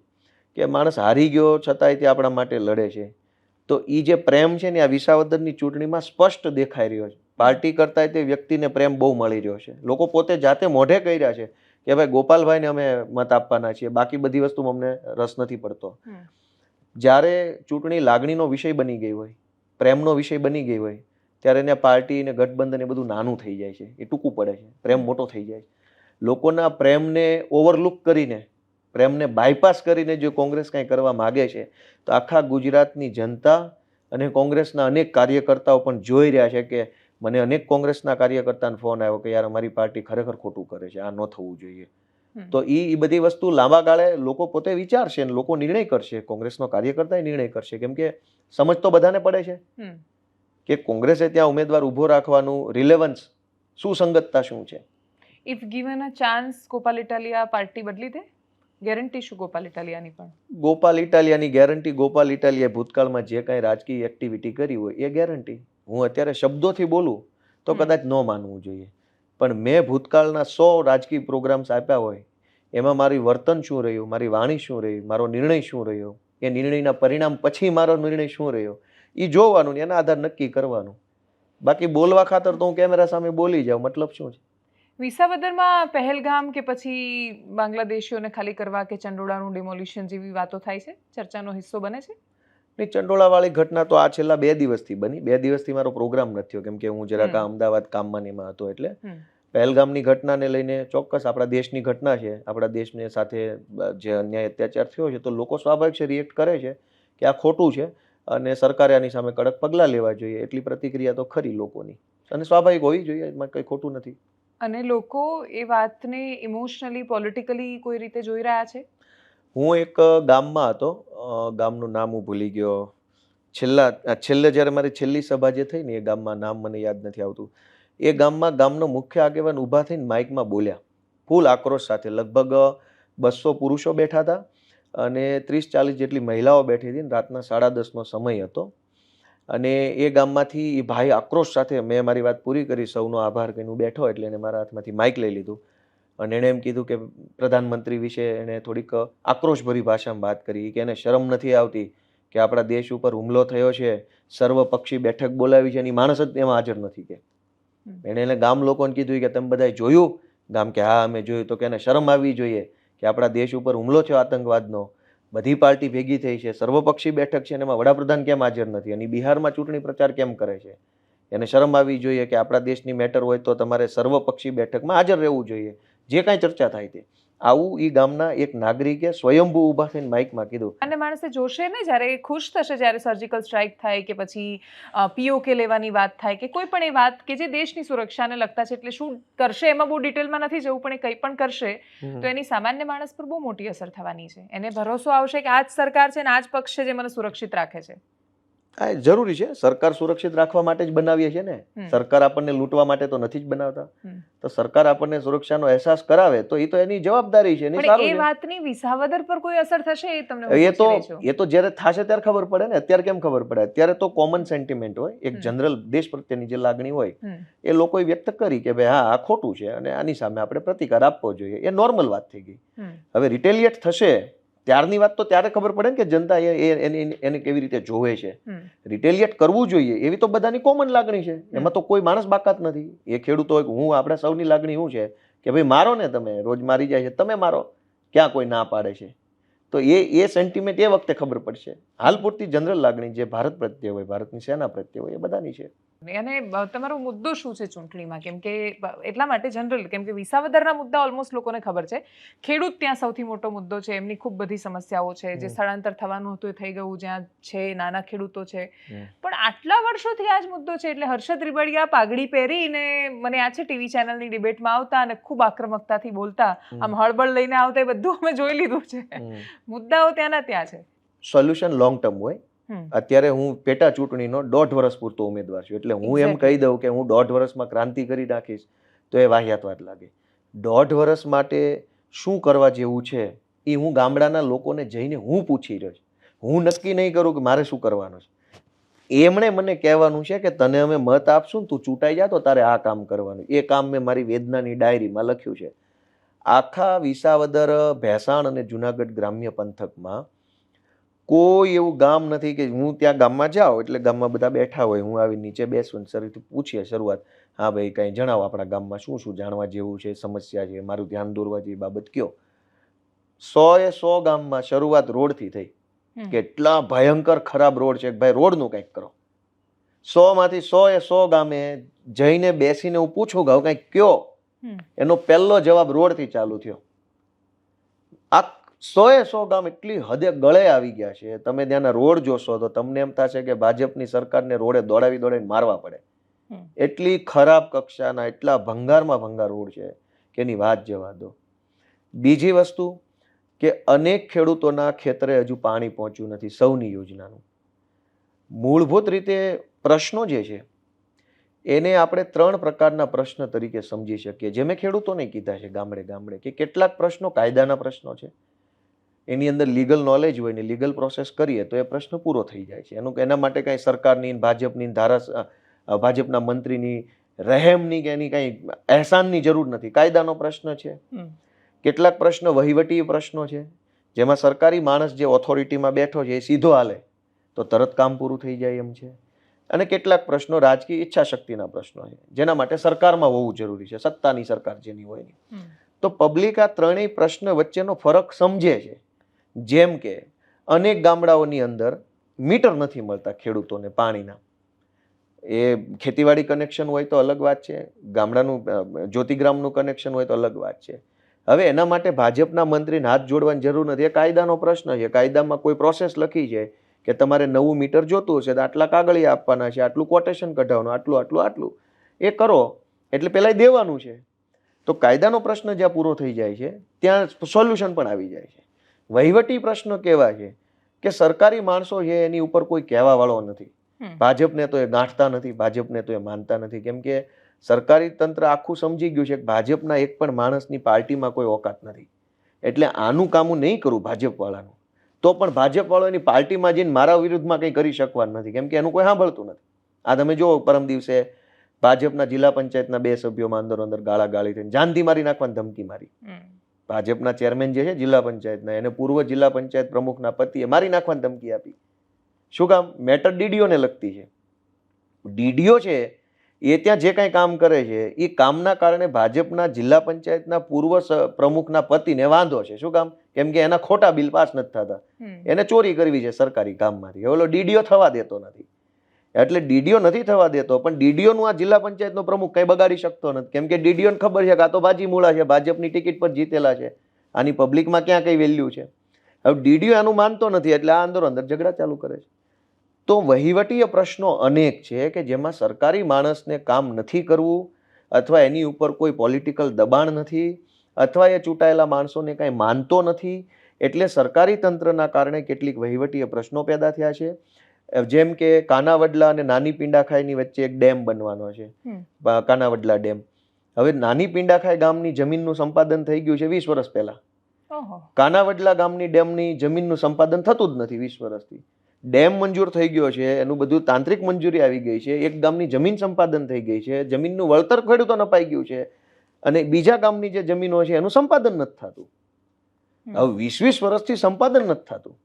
કે માણસ હારી ગયો છતાંય તે આપણા માટે લડે છે. તો એ જે પ્રેમ છે ને આ વિસાવદરની ચૂંટણીમાં સ્પષ્ટ દેખાઈ રહ્યો છે. પાર્ટી કરતાંય તે વ્યક્તિને પ્રેમ બહુ મળી રહ્યો છે. લોકો પોતે જાતે મોઢે કહી રહ્યા છે કે ભાઈ ગોપાલભાઈને અમે મત આપવાના છીએ, બાકી બધી વસ્તુમાં અમને રસ નથી પડતો. જ્યારે ચૂંટણી લાગણીનો વિષય બની ગઈ હોય, પ્રેમનો વિષય બની ગઈ હોય ત્યારે એને પાર્ટી ને ગઠબંધન એ બધું નાનું થઈ જાય છે, એ ટૂંકું પડે છે, પ્રેમ મોટો થઈ જાય છે. લોકોના પ્રેમને ઓવરલુક કરીને, પ્રેમને બાયપાસ કરીને જો કોંગ્રેસ કંઈ કરવા માગે છે તો આખા ગુજરાતની જનતા અને કોંગ્રેસના અનેક કાર્યકર્તાઓ પણ જોઈ રહ્યા છે કે મને અનેક કોંગ્રેસના કાર્યકર્તાને ફોન આવ્યો કે યાર અમારી પાર્ટી ખરેખર ખોટું કરે છે, આ ન થવું જોઈએ. તો એ બધી વસ્તુ લાંબા ગાળે લોકો પોતે વિચારશે અને લોકો નિર્ણય કરશે, કોંગ્રેસનો કાર્યકર્તા નિર્ણય કરશે. કેમ કે સમજ તો બધાને પડે છે કે કોંગ્રેસે ત્યાં ઉમેદવાર ઊભો રાખવાનું રિલેવન્સ, સુસંગતતા શું છે. If given a chance Gopal Italia party બદલી દે? ગેરંટી શું ગોપાલ ઇટાલિયાની? પણ ગોપાલ ઇટાલિયાની ગેરંટી, ગોપાલ ઇટાલિયાએ ભૂતકાળમાં જે કાંઈ રાજકીય એક્ટિવિટી કરી હોય એ ગેરંટી. હું અત્યારે શબ્દોથી બોલું તો કદાચ ન માનવું જોઈએ, પણ મેં ભૂતકાળના 100 રાજકીય પ્રોગ્રામ્સ આપ્યા હોય એમાં મારી વર્તન શું રહ્યું, મારી વાણી શું રહી, મારો નિર્ણય શું રહ્યો, એ નિર્ણયના પરિણામ પછી મારો નિર્ણય શું રહ્યો એ જોવાનું ને એના આધાર નક્કી કરવાનું. બાકી બોલવા ખાતર તો હું કેમેરા સામે બોલી જાઉં, મતલબ શું છે. વિસાવદરમાં પહેલગામ કે પછી બાંગ્લાદેશીઓને ખાલી કરવા કે ચંડોળાનું ડિમોલિશન જેવી વાતો થાય છે, ચર્ચાનો હિસ્સો બને છે? નહીં, ચંડોળાવાળી ઘટના તો આ છેલ્લા 2 દિવસથી બની. 2 દિવસથી મારો પ્રોગ્રામ નથી થયો કેમ કે હું જરાક અમદાવાદ કામમાં એમાં હતો. એટલે પહેલગામની ઘટનાને લઈને ચોક્કસ આપણા દેશની ઘટના છે, આપણા દેશને સાથે જે અન્યાય અત્યાચાર થયો છે તો લોકો સ્વાભાવિક છે રિએક્ટ કરે છે કે આ ખોટું છે અને સરકારે આની સામે કડક પગલાં લેવા જોઈએ. એટલી પ્રતિક્રિયા તો ખરી લોકોની અને સ્વાભાવિક હોવી જોઈએ, એમાં કંઈ ખોટું નથી. અને લોકો એ વાતને ઇમોશનલી, પોલિટિકલી કોઈ રીતે જોઈ રહ્યા છે? હું એક ગામમાં હતો, ગામનું નામ હું ભૂલી ગયો. છેલ્લે જ્યારે મારી છેલ્લી સભા જે થઈ ને એ ગામમાં, નામ મને યાદ નથી આવતું, એ ગામમાં ગામનો મુખ્ય આગેવાન ઊભા થઈને માઇકમાં બોલ્યા ફૂલ આક્રોશ સાથે. લગભગ 200 પુરુષો બેઠા હતા અને 30-40 જેટલી મહિલાઓ બેઠી હતી. રાતના 10:30નો સમય હતો અને એ ગામમાંથી એ ભાઈ આક્રોશ સાથે, મેં મારી વાત પૂરી કરી, સૌનો આભાર કહીને હું બેઠો એટલે એને મારા હાથમાંથી માઇક લઈ લીધું અને એણે એમ કીધું કે પ્રધાનમંત્રી વિશે એણે થોડીક આક્રોશભરી ભાષામાં વાત કરી કે એને શરમ નથી આવતી કે આપણા દેશ ઉપર હુમલો થયો છે, સર્વપક્ષી બેઠક બોલાવી છે અને માણસ જ એમાં હાજર નથી. કે એણે એને ગામ લોકોને કીધું કે તમે બધાએ જોયું? ગામ કે હા અમે જોયું. તો કે એને શરમ આવવી જોઈએ કે આપણા દેશ ઉપર હુમલો થયો આતંકવાદનો, બધી પાર્ટી ભેગી થઈ છે, સર્વપક્ષી બેઠક છે અને એમાં વડાપ્રધાન કેમ હાજર નથી અને બિહારમાં ચૂંટણી પ્રચાર કેમ કરે છે. એને શરમ આવવી જોઈએ કે આપણા દેશની મેટર હોય તો તમારે સર્વપક્ષી બેઠકમાં હાજર રહેવું જોઈએ, જે કાંઈ ચર્ચા થાય તે. આવું ઈ ગામના એક નાગરિકે સ્વયંભૂ ઊભા થઈને માઇકમાં કીધું. અને માણસે જોશે ને, જ્યારે ખુશ થશે જ્યારે સર્જિકલ સ્ટ્રાઇક થાય કે પછી પીઓકે લેવાની વાત થાય કે કોઈ પણ એ વાત કે જે દેશની સુરક્ષાને લગતા છે, એટલે શું કરશે એમાં બહુ ડિટેલમાં નથી જવું, પણ એ કંઈ પણ કરશે તો એની સામાન્ય માણસ પર બહુ મોટી અસર થવાની છે. એને ભરોસો આવશે કે આ જ સરકાર છે ને આ જ પક્ષ છે જે મને સુરક્ષિત રાખે છે. આ જરૂરી છે. સરકાર સુરક્ષિત રાખવા માટે જ બનાવીએ છીએ ને. સરકાર આપણને લૂંટવા માટે તો નથી જ બનાવતા. તો સરકાર આપણને સુરક્ષાનો અહેસાસ કરાવે તો એ તો એની જવાબદારી છે. પણ એ વાતની વિસાવદર પર કોઈ અસર થશે એ તમને એ તો જ્યારે થશે ત્યારે ખબર પડે ને. અત્યારે કેમ ખબર પડે? અત્યારે તો કોમન સેન્ટિમેન્ટ હોય, એક જનરલ દેશ પ્રત્યેની જે લાગણી હોય એ લોકોએ વ્યક્ત કરી કે ભાઈ હા આ ખોટું છે અને આની સામે આપણે પ્રતિકાર આપવો જોઈએ. એ નોર્મલ વાત થઈ ગઈ. હવે રિટેલિએટ થશે ત્યારની વાત તો ત્યારે ખબર પડે ને કે જનતા એને કેવી રીતે જોવે છે. રિટેલિએટ કરવું જોઈએ એવી તો બધાની કોમન લાગણી છે, એમાં તો કોઈ માણસ બાકાત નથી. એ ખેડૂતો હોય, હું, આપણા સૌની લાગણી શું છે કે ભાઈ મારો ને, તમે રોજ મારી જાય છે તમે મારો, ક્યાં કોઈ ના પાડે છે? તો એ સેન્ટિમેન્ટ એ વખતે ખબર પડશે. હાલ પૂરતી જનરલ લાગણી જે ભારત પ્રત્યે હોય, ભારતની સેના પ્રત્યે હોય, એ બધાની છે. અને તમારો મુદ્દો શું છે ચૂંટણીમાં? કેમ કે એટલા માટે જનરલ, કેમ કે વિસાવદરના મુદ્દા ઓલમોસ્ટ લોકોને ખબર છે. ખેડૂત ત્યાં સૌથી મોટો મુદ્દો છે, એમની ખૂબ બધી સમસ્યાઓ છે. જે સ્થળાંતર થવાનું હતું એ થઈ ગયું, જ્યાં છે નાના ખેડૂતો છે. પણ આટલા વર્ષોથી આ જ મુદ્દો છે. એટલે હર્ષદ રીબડિયા પાઘડી પહેરીને, મને યાદ છે ટીવી ચેનલની ડિબેટમાં આવતા અને ખૂબ આક્રમકતાથી બોલતા, આમ હળબળ લઈને આવતા, એ બધું અમે જોઈ લીધું છે. મુદ્દાઓ ત્યાંના ત્યાં છે. સોલ્યુશન લોંગ ટર્મ હોય. અત્યારે હું પેટા ચૂંટણીનો 1.5 વર્ષ પૂરતો ઉમેદવાર છું, એટલે હું એમ કહી દઉં કે હું 1.5 વર્ષમાં ક્રાંતિ કરી નાખીશ તો એ વાહિયાત વાત લાગે. 1.5 વર્ષ માટે શું કરવા જેવું છે એ હું ગામડાના લોકોને જઈને હું પૂછી રહ્યો છું. હું નક્કી નહીં કરું કે મારે શું કરવાનું છે. એમણે મને કહેવાનું છે કે તને અમે મત આપશું ને તું ચૂંટાઈ જા તો તારે આ કામ કરવાનું. એ કામ મેં મારી વેદનાની ડાયરીમાં લખ્યું છે. આખા વિસાવદર, ભેસાણ અને જુનાગઢ ગ્રામ્ય પંથકમાં કોઈ એવું ગામ નથી કે હું ત્યાં ગામમાં જાઉં એટલે ગામમાં બધા બેઠા હોય, હું આવી નીચે બેસું શરીરથી પૂછીએ શરૂઆત, હા ભાઈ કંઈ જણાવો, આપણા ગામમાં શું શું જાણવા જેવું છે, સમસ્યા છે, મારું ધ્યાન દોરવા જેવી બાબત કયો. 100 ગામમાં શરૂઆત રોડથી થઈ. કેટલા ભયંકર ખરાબ રોડ છે, ભાઈ રોડનું કંઈક કરો. 100માંથી 100 ગામે જઈને બેસીને હું પૂછું ગાઉં કંઈક કયો, એનો પહેલો જવાબ રોડથી ચાલુ થયો. આ 100 ગામ એટલી હદે ગળે આવી ગયા છે. તમે ત્યાંના રોડ જોશો તો તમને એમ થશે કે ભાજપની સરકારને રોડે દોડાવીને મારવા પડે. એટલી ખરાબ કક્ષાના, એટલા ભંગારમાં ભંગાર રોડ છે કે એની વાત જવા દો. બીજી વસ્તુ કે અનેક ખેડૂતોના ખેતરે હજુ પાણી પહોંચ્યું નથી સૌની યોજનાનું. મૂળભૂત રીતે પ્રશ્નો જે છે એને આપણે 3 પ્રકારના પ્રશ્ન તરીકે સમજી શકીએ, જે મેં ખેડૂતોને કીધા છે ગામડે ગામડે, કે કેટલાક પ્રશ્નો કાયદાના પ્રશ્નો છે, એની અંદર લીગલ નોલેજ હોય ને લીગલ પ્રોસેસ કરીએ તો એ પ્રશ્ન પૂરો થઈ જાય છે. એના માટે કાંઈ સરકારની, ભાજપની, ભાજપના મંત્રીની રહેમની કે એની કાંઈ અહેસાનની જરૂર નથી. કાયદાનો પ્રશ્ન છે. કેટલાક પ્રશ્નો વહીવટી પ્રશ્નો છે, જેમાં સરકારી માણસ જે ઓથોરિટીમાં બેઠો છે એ સીધો હાલે તો તરત કામ પૂરું થઈ જાય એમ છે. અને કેટલાક પ્રશ્નો રાજકીય ઈચ્છા શક્તિના પ્રશ્નો છે, જેના માટે સરકારમાં હોવું જરૂરી છે, સત્તાની સરકાર જેની હોય. તો પબ્લિક આ ત્રણેય પ્રશ્ન વચ્ચેનો ફરક સમજે છે. જેમ કે અનેક ગામડાઓની અંદર મીટર નથી મળતા ખેડૂતોને પાણીના. એ ખેતીવાડી કનેક્શન હોય તો અલગ વાત છે, ગામડાનું જ્યોતિગ્રામનું કનેક્શન હોય તો અલગ વાત છે. હવે એના માટે ભાજપના મંત્રીને હાથ જોડવાની જરૂર નથી. એ કાયદાનો પ્રશ્ન છે. કાયદામાં કોઈ પ્રોસેસ લખી છે કે તમારે નવું મીટર જોતું હશે તો આટલા કાગળિયા આપવાના છે, આટલું કોટેશન કઢાવવાનું, આટલું આટલું આટલું એ કરો એટલે પેલા દેવાનું છે. તો કાયદાનો પ્રશ્ન જ્યાં પૂરો થઈ જાય છે ત્યાં સોલ્યુશન પણ આવી જાય છે. વહીવટી પ્રશ્નો કેવા છે કે સરકારી માણસો છે એની ઉપર કોઈ કહેવા વાળો નથી. ભાજપને તો એ ગાંઠતા નથી, ભાજપને તો એ માનતા નથી, કેમ કે સરકારી તંત્ર આખું સમજી ગયું છે કે ભાજપના એક પણ માણસની પાર્ટીમાં કોઈ ઓકાત નથી. એટલે આનું કામ હું નહીં કરું ભાજપ વાળાનું તો પણ ભાજપ વાળો એની પાર્ટીમાં જઈને મારા વિરુદ્ધમાં કંઈ કરી શકવાનું નથી, કેમ કે એનું કોઈ સાંભળતું નથી. આ તમે જો પરમ દિવસે ભાજપના જિલ્લા પંચાયતના 2 સભ્યોમાં અંદર ગાળાગાળી થઈને જાનથી મારી નાખવાની ધમકી મારી. ભાજપના ચેરમેન જે છે જિલ્લા પંચાયતના, એને પૂર્વ જિલ્લા પંચાયત પ્રમુખના પતિએ મારી નાખવાની ધમકી આપી. શું કામ? મેટર ડીડીઓને લગતી છે. ડીડીઓ છે એ ત્યાં જે કાંઈ કામ કરે છે એ કામના કારણે ભાજપના જિલ્લા પંચાયતના પૂર્વ પ્રમુખના પતિને વાંધો છે. શું કામ? કેમ કે એના ખોટા બિલ પાસ નથી થતા, એને ચોરી કરવી છે સરકારી કામમાંથી. ઓલો ડીડીઓ થવા દેતો નથી. એટલે ડીડીઓ નથી થવા દેતો, પણ ડીડીઓ નું આ જિલ્લા પંચાયતનો પ્રમુખ કઈ બગાડી શકતો નથી, કેમ કે ડીડીઓ ને ખબર છે કે આ તો બાજી મૂળા છે, ભાજપની ટિકિટ પર જીતેલા છે, આની પબ્લિકમાં ક્યાં કઈ વેલ્યુ છે. હવે ડીડીઓ આનું માનતો નથી એટલે આ અંદર ઝઘડા ચાલુ કરે છે. તો વહીવટીય પ્રશ્નો અનેક છે કે જેમાં સરકારી માણસને કામ નથી કરવું, અથવા એની ઉપર કોઈ પોલિટિકલ દબાણ નથી, અથવા એ ચૂંટાયેલા માણસોને કાંઈ માનતો નથી, એટલે સરકારી તંત્રના કારણે કેટલીક વહીવટીય પ્રશ્નો પેદા થયા છે. જેમ કે કાનાવડલા અને નાની પિંડાખાઈની વચ્ચે એક ડેમ બનવાનો છે, કાનાવડલા ડેમ. હવે નાની પિંડાખાઈ ગામની જમીનનું સંપાદન થઈ ગયું છે 20 વર્ષ પહેલા. કાનાવડલા ગામની ડેમની જમીનનું સંપાદન થતું જ નથી 20 વર્ષથી. ડેમ મંજૂર થઈ ગયો છે, એનું બધું તાંત્રિક મંજૂરી આવી ગઈ છે, એક ગામની જમીન સંપાદન થઈ ગઈ છે, જમીનનું વળતર ખેડૂતોને અપાઈ ગયું છે, અને બીજા ગામની જે જમીનો છે એનું સંપાદન નથી થતું. હવે 20 વર્ષથી સંપાદન નથી થતું.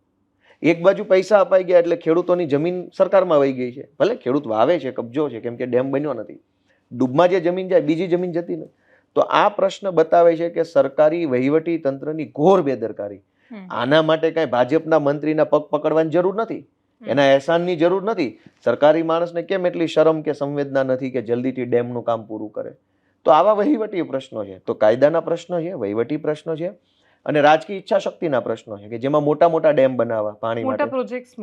એક બાજુ પૈસા અપાઈ ગયા એટલે ખેડૂતોની જમીન સરકારમાં વહી ગઈ છે. ભલે ખેડૂત વાવે છે, કબજો છે, કેમ કે ડેમ બન્યો નથી. ડૂબમાં જે જમીન જાય બીજી જમીન જતી નથી. તો આ પ્રશ્ન બતાવે છે કે સરકારી વહીવટી તંત્રની ઘોર બેદરકારી. આના માટે કઈ ભાજપના મંત્રીના પગ પકડવાની જરૂર નથી, એના એહસાનની જરૂર નથી. સરકારી માણસને કેમ એટલી શરમ કે સંવેદના નથી કે જલ્દીથી ડેમનું કામ પૂરું કરે? તો આવા વહીવટી પ્રશ્નો છે. તો કાયદાના પ્રશ્નો છે, વહીવટી પ્રશ્નો છે, અને રાજકીય ઈચ્છા શક્તિના પ્રશ્નો છે કે જેમાં મોટા મોટા ડેમ બનાવવા, પાણી માટે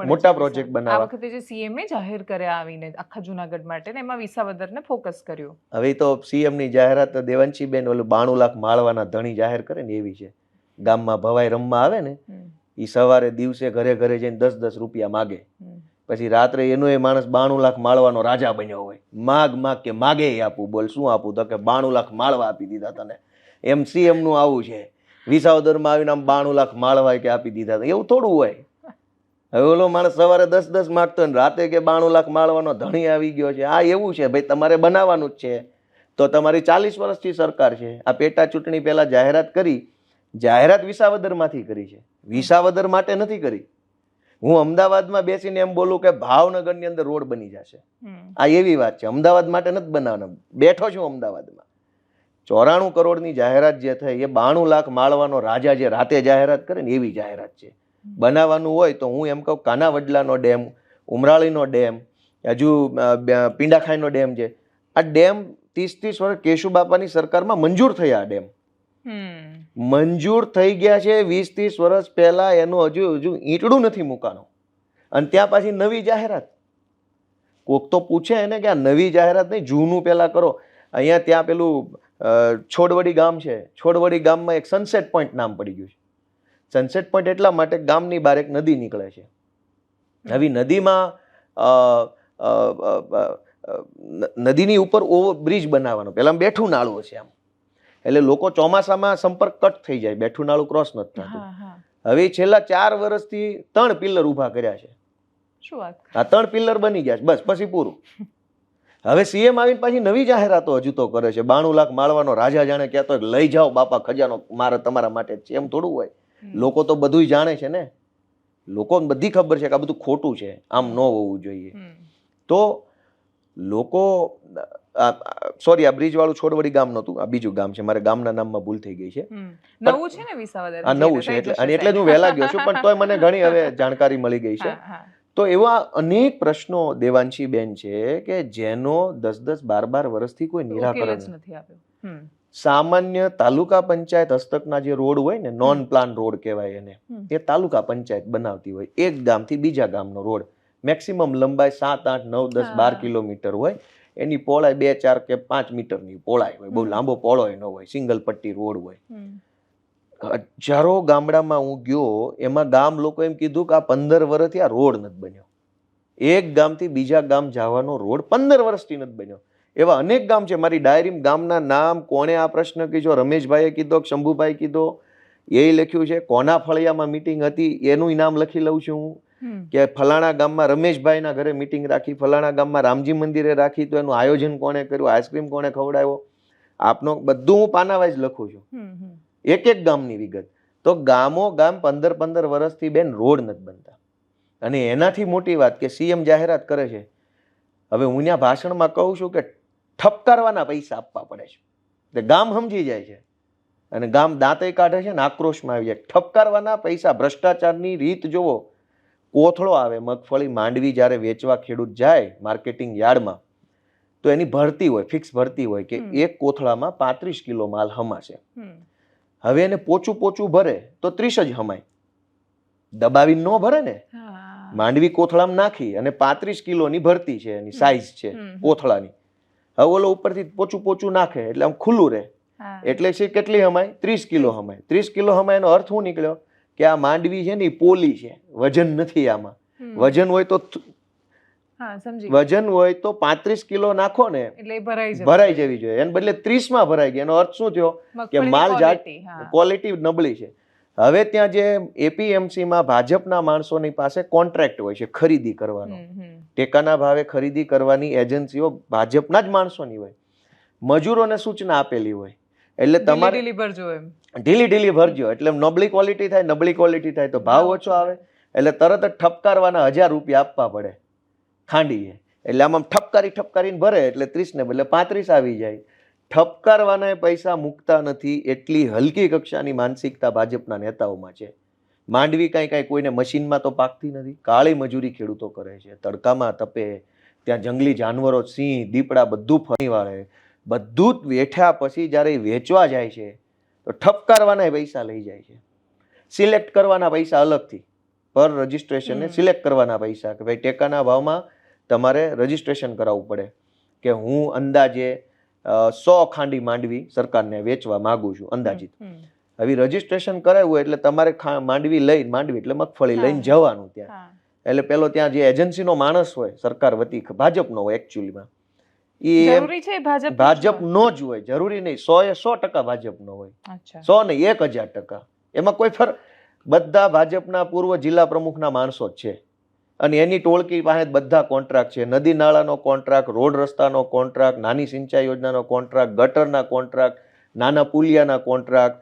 મોટા પ્રોજેક્ટ બનાવવા. આ વખતે જે સીએમએ જાહેર કર્યા આવીને આખા જૂનાગઢ માટે ને એમાં વિસાવદરને ફોકસ કર્યું. હવે તો સીએમની જાહેરાત દેવાંશીબેન ઓલું 92 લાખ માળવાના ધણી જાહેર કરે ને એવી છે. ગામમાં ભવાઈ રમવા આવે ને એ સવારે દિવસે ઘરે ઘરે જઈને 10-10 રૂપિયા માગે, પછી રાત્રે એનો એ માણસ 92 લાખ માળવાનો રાજા બન્યો હોય. માગ કે માગે આપું, બોલ શું આપું? તો કે 92 લાખ માળવા આપી દીધા તને. એમ સીએમ નું આવું છે. વિસાવદરમાં આવીને આમ 92 લાખ માળવા કે આપી દીધા. એવું થોડું હોય. હવે ઓલો માણસ સવારે 10-10 માગતો ને રાતે કે 92 લાખ માળવાનો ધણી આવી ગયો છે. આ એવું છે ભાઈ, તમારે બનાવવાનું જ છે. તો તમારી 40 વર્ષથી સરકાર છે. આ પેટા ચૂંટણી પહેલા જાહેરાત કરી, જાહેરાત વિસાવદરમાંથી કરી છે, વિસાવદર માટે નથી કરી. હું અમદાવાદમાં બેસીને એમ બોલું કે ભાવનગરની અંદર રોડ બની જશે, આ એવી વાત છે. અમદાવાદ માટે નથી બનાવવાના. બેઠો છું અમદાવાદમાં. 94 કરોડની જાહેરાત જે થઈ એ 92 લાખ માળવાનો રાજા જે રાતે જાહેરાત કરે ને એવી જાહેરાત છે. બનાવવાનું હોય તો હું એમ કહું કાનાવડલાનો ડેમ, ઉમરાળીનો ડેમ, હજુ પિંડાખાઈનો ડેમ છે. આ ડેમ 30-30 વર્ષ કેશુબાપાની સરકારમાં મંજૂર થયા. આ ડેમ મંજૂર થઈ ગયા છે 20-30 વર્ષ પહેલા. એનું હજુ ઈંટડું નથી મુકાનું, અને ત્યાં પાછી નવી જાહેરાત. કોક તો પૂછે એને કે આ નવી જાહેરાત નહીં, જૂનું પેલા કરો. અહીંયા ત્યાં પેલું છોડવડી ગામ છે, છોડવડી ગામમાં એક સનસેટ પોઈન્ટ નામ પડી ગયું છે. સનસેટ પોઈન્ટ એટલા માટે ગામની બહાર એક નદી નીકળે છે. હવે નદીમાં નદીની ઉપર બ્રિજ બનાવવાનો, પેલા બેઠું નાળું છે આમ, એટલે લોકો ચોમાસામાં સંપર્ક કટ થઈ જાય, બેઠું નાળું ક્રોસ નથી થતું. હવે છેલ્લા 4 વર્ષથી 3 પિલ્લર ઊભા કર્યા છે. આ 3 પિલ્લર બની ગયા છે, બસ પછી પૂરું. હવે સીએમ આવીને પાછી નવી જાહેરાતો હજુ તો કરે છે. 92 લાખ માળવાનો રાજા જાણે કહેતો હોય લઈ જાઓ બાપા ખજાનો મારે તમારા માટે જ છે. એમ થોડું હોય. લોકો તો બધું જાણે છે ને, લોકોને બધી ખબર છે કે આ બધું ખોટું છે, આમ ન હોવું જોઈએ. તો લોકો સોરી, આ બ્રિજ વાળું છોડવડી ગામ નહોતું, આ બીજું ગામ છે. મારે ગામના નામમાં ભૂલ થઈ ગઈ છે. નવું છે ને વિસાવદર? આ નવું છે એટલે જ હું વહેલા ગયો છું, પણ તોય મને ઘણી હવે જાણકારી મળી ગઈ છે. તો એવા અનેક પ્રશ્નો દેવાંશીબેન છે કે જેનો 10-10, 12-12 વર્ષથી કોઈ નિરાકરણ નથી આવ્યું. સામાન્ય તાલુકા પંચાયત હસ્તકના જે રોડ હોય ને, નોન પ્લાન રોડ કહેવાય એને, એ તાલુકા પંચાયત બનાવતી હોય. એક ગામથી બીજા ગામનો રોડ મેક્સિમમ લંબાઈ 7, 8, 9, 10, 12 કિલોમીટર હોય. એની પહોળાઈ 2, 4 કે 5 મીટરની પહોળાઈ હોય. બહુ લાંબો પહોળો ન હોય, સિંગલ પટ્ટી રોડ હોય. હજારો ગામડામાં હું ગયો, એમાં ગામ લોકો એમ કીધું કે આ 15 વર્ષથી આ રોડ નથી બન્યો. એક ગામથી બીજા ગામ જવાનો રોડ 15 વર્ષથી નથી બન્યો. એવા અનેક ગામ છે. મારી ડાયરીમાં ગામના નામ, કોણે આ પ્રશ્ન કીધો, રમેશભાઈએ કીધો, શંભુભાઈ કીધો, એ લખ્યું છે. કોના ફળિયામાં મીટિંગ હતી એનું નામ લખી લઉં છું હું, કે ફલાણા ગામમાં રમેશભાઈના ઘરે મીટિંગ રાખી, ફલાણા ગામમાં રામજી મંદિરે રાખી, તો એનું આયોજન કોણે કર્યું, આઈસ્ક્રીમ કોણે ખવડાવ્યો, આપનો બધું હું પાનાવાઇઝ લખું છું, એક એક ગામની વિગત. તો ગામ 15 વર્ષથી બેન રોડ નથી બનતા. અને એનાથી મોટી વાત કે સીએમ જાહેરાત કરે છે. હવે હું ત્યાં ભાષણમાં કહું છું કે ઠપકારવાના પૈસા આપવા પડે છે. તે ગામ સમજી જાય છે અને ગામ દાંતે કાઢે છે ને આક્રોશમાં આવી જાય. ઠપકારવાના પૈસા, ભ્રષ્ટાચારની રીત જોવો. કોથળો આવે મગફળી માંડવી જ્યારે વેચવા ખેડૂત જાય માર્કેટિંગ યાર્ડમાં તો એની ભરતી હોય, ફિક્સ ભરતી હોય કે એક કોથળામાં 35 કિલો માલ હમાશે. હવે એને પોચું ભરે તો 30 જ હમાય, દબાવી ન ભરે ને. માંડવી કોથળામાં નાખી અને 35 કિલોની ભરતી છે, એની સાઈઝ છે કોથળાની. હવે ઓલો ઉપરથી પોચું નાખે એટલે આમ ખુલ્લું રહે, એટલે છે કેટલી હમાય? 30 કિલો હમાય. 30 કિલો હમાય એનો અર્થ શું નીકળ્યો કે આ માંડવી છે ને એ પોલી છે, વજન નથી આમાં. વજન હોય તો 35 કિલો નાખો ને એટલે ભરાઈ જવી જોઈએ, એને બદલે 30 માં ભરાઈ ગઈ. એનો અર્થ શું થયો કે માલ ક્વોલિટી નબળી છે. હવે ત્યાં જે એપીએમસી માં ભાજપના માણસોની પાસે કોન્ટ્રાક્ટ હોય છે ખરીદી કરવાનો, ટેકાના ભાવે ખરીદી કરવાની એજન્સીઓ ભાજપના જ માણસોની હોય, મજૂરોને સૂચના આપેલી હોય. એટલે તમારે ઢીલી ભરજો, એટલે નબળી ક્વોલિટી થાય તો ભાવ ઓછો આવે, એટલે તરત જ ઠપકારવાના 1000 રૂપિયા આપવા પડે ખાંડીએ. એટલે આમ ઠપકારીને ભરે એટલે 30 ને બદલે 35 આવી જાય. ઠપકારવાના પૈસા મૂકતા નથી, એટલી હલકી કક્ષાની માનસિકતા ભાજપના નેતાઓમાં છે. માંડવી કાંઈ કોઈને મશીનમાં તો પાકતી નથી, કાળી મજૂરી ખેડૂતો કરે છે, તડકામાં તપે, ત્યાં જંગલી જાનવરો, સિંહ, દીપડા બધું ફરી વાળે, બધું જ વેઠ્યા પછી જ્યારે વેચવા જાય છે તો ઠપકારવાના પૈસા લઈ જાય છે. સિલેક્ટ કરવાના પૈસા અલગથી, પર રજિસ્ટ્રેશન સિલેક્ટ કરવાના પૈસા કે ભાઈ ટેકાના ભાવમાં તમારે રજિસ્ટ્રેશન કરાવવું પડે કે હું અંદાજે 100 ખાંડી માંડવી સરકારને વેચવા માંગુ છું અંદાજિત. હવે રજિસ્ટ્રેશન કરાવ્યું એટલે તમારે માંડવી એટલે મગફળી લઈને જવાનું ત્યાં. એટલે પેલો ત્યાં જે એજન્સીનો માણસ હોય સરકાર વતી ભાજપનો હોય, એકચ્યુઅલીમાં એ ભાજપનો જ હોય, જરૂરી નહીં. 100% ભાજપનો હોય, 100 નહીં 1000%. એમાં કોઈ ફરક, બધા ભાજપના પૂર્વ જિલ્લા પ્રમુખના માણસો જ છે. અને એની ટોળકી પાસે બધા કોન્ટ્રાક્ટ છે, નદી નાળાનો કોન્ટ્રાક્ટ, રોડ રસ્તાનો કોન્ટ્રાક્ટ, નાની સિંચાઈ યોજનાનો કોન્ટ્રાક્ટ, ગટરના કોન્ટ્રાક્ટ, નાના પુલિયાના કોન્ટ્રાક્ટ,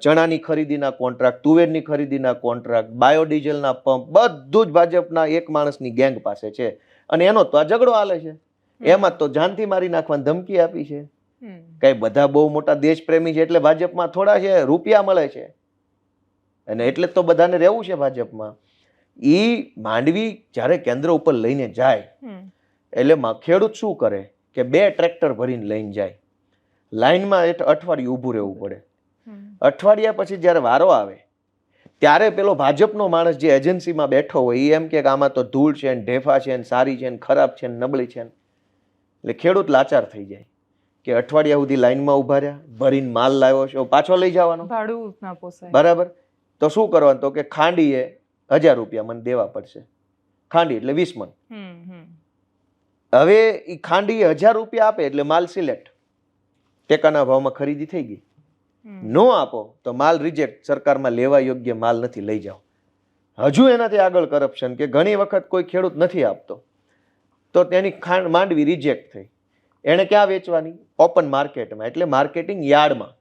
ચણાની ખરીદીના કોન્ટ્રાક્ટ, તુવેરની ખરીદીના કોન્ટ્રાક્ટ, બાયોડીઝલના પંપ, બધું જ ભાજપના એક માણસની ગેંગ પાસે છે. અને એનો તો આ ઝઘડો હાલે છે, એમાં તો જાનથી મારી નાખવાની ધમકી આપી છે. કઈ બધા બહુ મોટા દેશપ્રેમી છે એટલે ભાજપમાં થોડા છે, રૂપિયા મળે છે, અને એટલે તો બધાને રહેવું છે ભાજપમાં. ઈ માંડવી જ્યારે કેન્દ્ર ઉપર લઈને જાય એટલે ખેડૂત શું કરે કે 2 ટ્રેક્ટર ભરીને લઈને જાય, લાઈનમાં અઠવાડિયું ઊભું રહેવું પડે. અઠવાડિયા પછી જ્યારે વારો આવે ત્યારે પેલો ભાજપનો માણસ જે એજન્સીમાં બેઠો હોય એ એમ કે આમાં તો ધૂળ છે ને ઢેફા છે ને સારી છે ને ખરાબ છે ને નબળી છે. એટલે ખેડૂત લાચાર થઈ જાય કે અઠવાડિયા સુધી લાઈનમાં ઉભા રહ્યા, ભરીને માલ લાવ્યો છે, પાછો લઈ જવાનો, બરાબર. તો શું કરવાનું? તો કે ખાંડીએ 1000 રૂપિયા મને દેવા પડશે. ખાંડી એટલે 20 મણ. હવે એ ખાંડી 1000 રૂપિયા આપે એટલે માલ સિલેક્ટ, ટેકાના ભાવમાં ખરીદી થઈ ગઈ. નો આપો તો માલ રિજેક્ટ, સરકારમાં લેવા યોગ્ય માલ નથી, લઈ જાઓ. હજુ એનાથી આગળ કરપ્શન કે ઘણી વખત કોઈ ખેડૂત નથી આપતો તો તેની માંડવી રિજેક્ટ થઈ, એને ક્યાં વેચવાની? ઓપન માર્કેટમાં, એટલે માર્કેટિંગ યાર્ડમાં,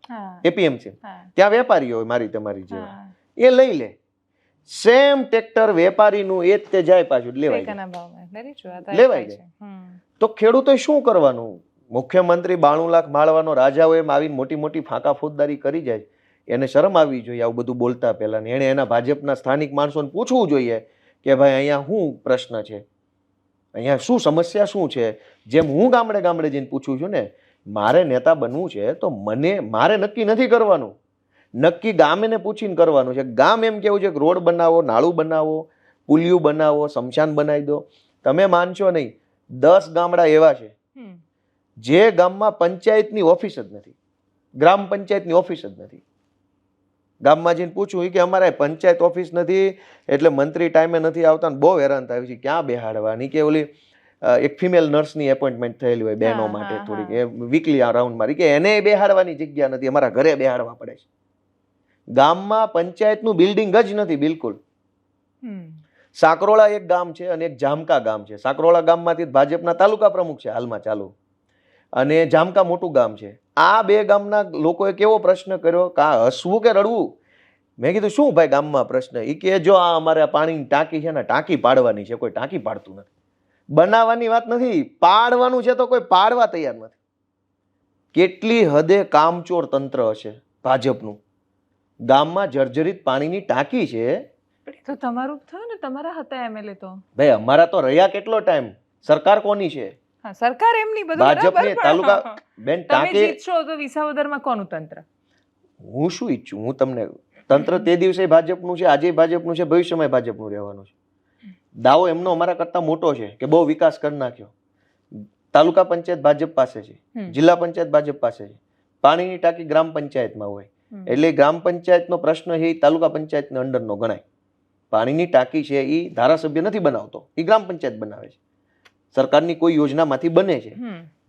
એપીએમસી ત્યાં વેપારીઓ હોય મારી તમારી જેવા, એ લઈ લે. સેમ ટ્રેક્ટર વેપારીનું એ જ તે જાય પાછું લેવાય જાય. તો ખેડૂતોએ શું કરવાનું? મુખ્યમંત્રી 92 લાખ માળવાનો રાજાઓ એમ આવીને મોટી મોટી ફાંકા ફોજદારી કરી જાય, એને શરમ આવવી જોઈએ આવું બધું બોલતા પહેલા. ને એને એના ભાજપના સ્થાનિક માણસોને પૂછવું જોઈએ કે ભાઈ અહીંયા શું પ્રશ્ન છે, અહીંયા શું સમસ્યા શું છે. જેમ હું ગામડે ગામડે જઈને પૂછું છું ને, મારે નેતા બનવું છે તો મારે નક્કી નથી કરવાનું, નક્કી ગામને પૂછીને કરવાનું છે. ગામ એમ કેવું છે કે રોડ બનાવો, નાળું બનાવો, પુલિયું બનાવો, શમશાન બનાવી દો. તમે માનશો નહીં, 10 ગામડા એવા છે જે ગામમાં પંચાયતની ઓફિસ જ નથી, ગ્રામ પંચાયતની ઓફિસ જ નથી. ગામમાં જઈને પૂછવું કે અમારે પંચાયત ઓફિસ નથી એટલે મંત્રી ટાઈમે નથી આવતા ને બહુ હેરાન થાય છે, ક્યાં બેહાડવાની? કે ઓલી એક ફિમેલ નર્સની એપોઇન્ટમેન્ટ થયેલી હોય બહેનો માટે થોડીક, એ વીકલી રાઉન્ડ મારી, કે એને બેહાડવાની જગ્યા નથી, અમારા ઘરે બેહાડવા પડે છે. ગામમાં પંચાયતનું બિલ્ડિંગ જ નથી બિલકુલ. સાકરોળા એક ગામ છે અને એક જામકા ગામ છે. સાકરોળા ગામમાંથી ભાજપના તાલુકા પ્રમુખ છે હાલમાં ચાલુ, અને જામકા મોટું ગામ છે. આ 2 ગામના લોકોએ કેવો પ્રશ્ન કર્યો, કા હસવું કે રડવું? મેં કીધું શું ભાઈ ગામમાં પ્રશ્ન? એ કે જો આ અમારે પાણીની ટાંકી છે ને, ટાંકી પાડવાની છે, કોઈ ટાંકી પાડતું નથી. બનાવવાની વાત નથી, પાડવાનું છે તો કોઈ પાડવા તૈયાર નથી. કેટલી હદે કામચોર તંત્ર હશે ભાજપનું. ગામમાં જર્જરિત પાણીની ટાંકી છે, તો તમારું થયું ને, તમારા હતા એમએલએ તો. ભાઈ અમારા તો રહ્યા કેટલો ટાઈમ, સરકાર કોની છે? હા, સરકાર એમની બધું ભાજપની બરાબર, પણ તાલુકા બેન તમે ટાંકે જીતશો તો વિસાવદરમાં કોનું તંત્ર? હું શું ઈચ્છું? હું તમને તંત્ર તે દિવસે ભાજપનું છે, આજે ભાજપનું છે, ભવિષ્યમાં ભાજપનું રહેવાનું છે. દાવો એમનો અમારા કરતા મોટો છે કે બહુ વિકાસ કરી નાખ્યો. તાલુકા પંચાયત ભાજપ પાસે છે, જિલ્લા પંચાયત ભાજપ પાસે છે, પાણીની ટાંકી ગ્રામ પંચાયતમાં હોય, એટલે ગ્રામ પંચાયતનો પ્રશ્ન છે એ તાલુકા પંચાયતના અંડરનો ગણાય. પાણીની ટાંકી છે એ ધારાસભ્ય નથી બનાવતો, એ ગ્રામ પંચાયત બનાવે છે, સરકારની કોઈ યોજનામાંથી બને છે.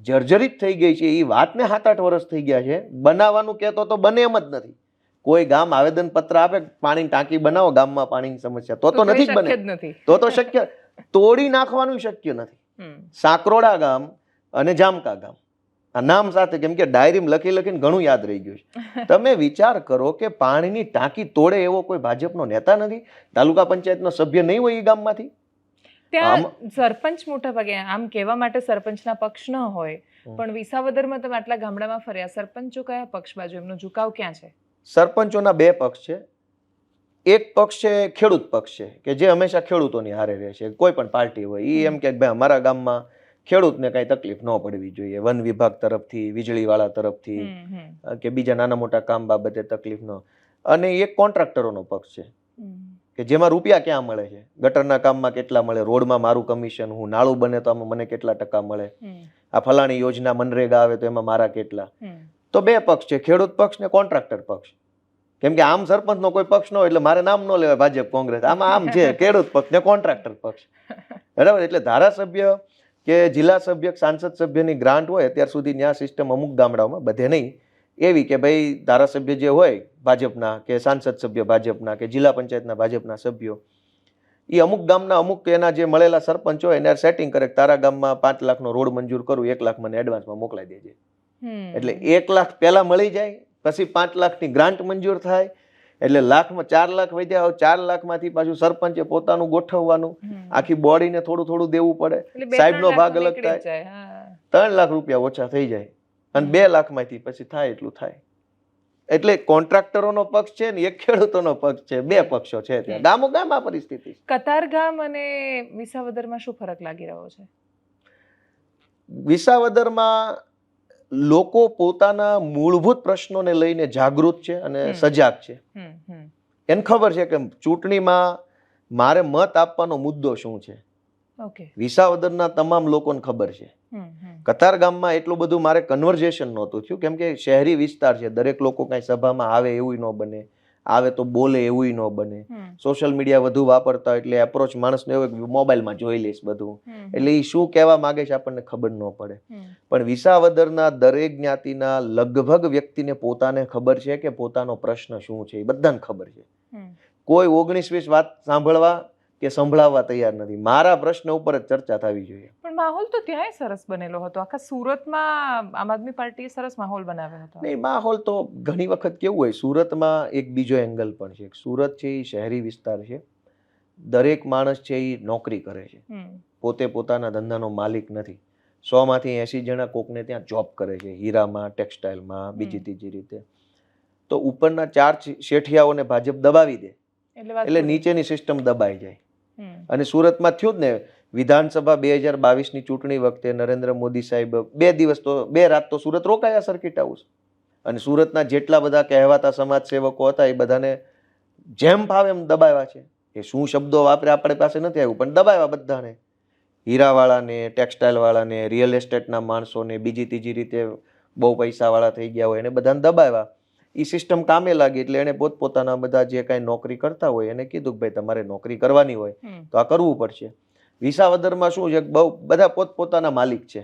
જર્જરિત થઈ ગઈ છે એ વાતને 7-8 વર્ષ થઈ ગયા છે. બનાવવાનું કહેતો તો બને એમ જ નથી. કોઈ ગામ આવેદન પત્ર આપે પાણીની ટાંકી બનાવો, ગામમાં પાણીની સમસ્યા, તો નથી જ બને. તો શક્ય, તોડી નાખવાનું શક્ય નથી. સાકરોડા ગામ અને જામકા ગામ આ નામ સાથે, કેમ કે ડાયરીમાં લખી લખીને ઘણું યાદ રહી ગયું છે. તમે વિચાર કરો કે પાણીની ટાંકી તોડે એવો કોઈ ભાજપનો નેતા નથી, તાલુકા પંચાયતનો સભ્ય નહીં હોય એ ગામમાંથી. ત્યાં સરપંચ મોટા ભાગે, આમ કહેવા માટે સરપંચના પક્ષ ન હોય, પણ વિસાવદરમાં તમે આટલા ગામડામાં ફર્યા, સરપંચો કયા પક્ષ બાજુ, એમનો ઝુકાવ ક્યાં છે? સરપંચોના 2 પક્ષ છે. એક પક્ષ છે ખેડૂત પક્ષ છે કે જે હંમેશા ખેડૂતોની હારે રહે છે. કોઈ પણ પાર્ટી હોય એ એમ કે ભાઈ અમારા ગામમાં ખેડૂતને કઈ તકલીફ ન પડવી જોઈએ, વન વિભાગ તરફથી, વીજળીવાળા તરફથી કે બીજા નાના મોટા કામ બાબતે તકલીફ ન. અને એક કોન્ટ્રાક્ટરોનો પક્ષ છે કે જેમાં રૂપિયા ક્યાં મળે છે, ગટરના કામમાં કેટલા મળે, રોડમાં મારું કમિશન, હું નાળું બને તો આમાં મને કેટલા ટકા મળે, આ ફલાણી યોજના મનરેગા આવે તો એમાં મારા કેટલા. તો 2 પક્ષ છે, ખેડૂત પક્ષ ને કોન્ટ્રાક્ટર પક્ષ. કેમ કે આમ સરપંચનો કોઈ પક્ષ ન હોય એટલે મારે નામ ન લેવાય ભાજપ કોંગ્રેસ, આમાં આમ છે ખેડૂત પક્ષ ને કોન્ટ્રાક્ટર પક્ષ, બરાબર. એટલે ધારાસભ્ય કે જિલ્લા સભ્ય, સાંસદ સભ્યની ગ્રાન્ટ હોય અત્યાર સુધી ત્યાં સિસ્ટમ અમુક ગામડાઓમાં, બધે નહીં, એવી કે ભાઈ ધારાસભ્ય જે હોય ભાજપના કે સાંસદ સભ્ય ભાજપના કે જિલ્લા પંચાયતના ભાજપના સભ્યો, એ અમુક ગામના અમુક એના જે મળેલા સરપંચ હોય એને સેટિંગ કરે, તારા ગામમાં 5 લાખનો રોડ મંજૂર કરું, 1 લાખ મને એડવાન્સમાં મોકલાઈ દેજે. એટલે 1 લાખ પહેલા મળી જાય, પછી 5 લાખની ગ્રાન્ટ મંજૂર થાય, એટલે લાખમાં 4 લાખ વધ્યા. 4 લાખમાંથી પાછું સરપંચે પોતાનું ગોઠવવાનું, આખી બોડીને થોડું થોડું દેવું પડે, સાહેબનો ભાગ અલગ થાય, 3 લાખ રૂપિયા ઓછા થઈ જાય, અને 2 લાખમાંથી પછી થાય એટલું થાય. એટલે કોન્ટ્રાક્ટરોનો પક્ષ છે ને એક ખેડૂતોનો પક્ષ છે, 2 પક્ષો છે ત્યાં. ગામો ગામ આ પરિસ્થિતિ. કતારગામ અને વિસાવદરમાં શું ફરક લાગી રહ્યો છે? વિસાવદરમાં લોકો પોતાના મૂળભૂત પ્રશ્નોને લઈને જાગૃત છે અને સજાગ છે. એને ખબર છે કે ચૂંટણીમાં મારે મત આપવાનો મુદ્દો શું છે. વિસાવદરના તમામ લોકોને ખબર છે. કતારગામમાં એટલું બધું મારે કન્વર્ઝેશન નહોતું થયું, કેમ કે શહેરી વિસ્તાર છે, દરેક લોકો કઈ સભામાં આવે એવું ન બને, આવે તો બોલે એવું ન બને. સોશિયલ મીડિયા વધુ વાપરતા એટલે એપ્રોચ માણસને એવું કે મોબાઈલમાં જોઈ લઈશ બધું, એટલે એ શું કહેવા માંગે છે આપણને ખબર ન પડે. પણ વિસાવદરના દરેક જ્ઞાતિના લગભગ વ્યક્તિને પોતાને ખબર છે કે પોતાનો પ્રશ્ન શું છે, એ બધાને ખબર છે. કોઈ 19-20 વાત સાંભળવા કે સંભળાવવા તૈયાર નથી. મારા પ્રશ્ન ઉપર જ ચર્ચા થવી જોઈએ. પણ માહોલ તો ત્યાંય સરસ બનેલો હતો. આખા સુરતમાં આમ આદમી પાર્ટીએ સરસ માહોલ બનાવ્યો હતો. નહીં, માહોલ તો ઘણી વખત કેવું હોય, સુરતમાં એક બીજો એંગલ પણ છે. સુરત છે એ શહેરી વિસ્તાર છે, દરેક માણસ છે એ નોકરી કરે છે, પોતે પોતાના ધંધાનો માલિક નથી. 100માંથી 80 જણા કોકને ત્યાં જોબ કરે છે, હીરામાં, ટેક્સટાઇલમાં, બીજી ત્રીજી રીતે. તો ઉપરના 4 શેઠિયાઓને ભાજપ દબાવી દે એટલે નીચેની સિસ્ટમ દબાઈ જાય. અને સુરતમાં થયું જ ને, વિધાનસભા 2022ની ચૂંટણી વખતે નરેન્દ્ર મોદી સાહેબ 2 રાત તો સુરત રોકાયા સર્કિટ હાઉસ, અને સુરતના જેટલા બધા કહેવાતા સમાજ સેવકો હતા એ બધાને જેમ ભાવે એમ દબાવ્યા છે. એ શું શબ્દો વાપરે આપણી પાસે નથી આવ્યું, પણ દબાવ્યા બધાને, હીરાવાળાને, ટેક્સટાઇલવાળાને, રિયલ એસ્ટેટના માણસોને, બીજી ત્રીજી રીતે બહુ પૈસાવાળા થઈ ગયા હોય એને બધાને દબાવ્યા. એ સિસ્ટમ કામે લાગી એટલે એને પોતપોતાના બધા જે કાંઈ નોકરી કરતા હોય એને કીધું કે ભાઈ તમારે નોકરી કરવાની હોય તો આ કરવું પડશે. વિસાવદરમાં શું છે, બહુ બધા પોતપોતાના માલિક છે,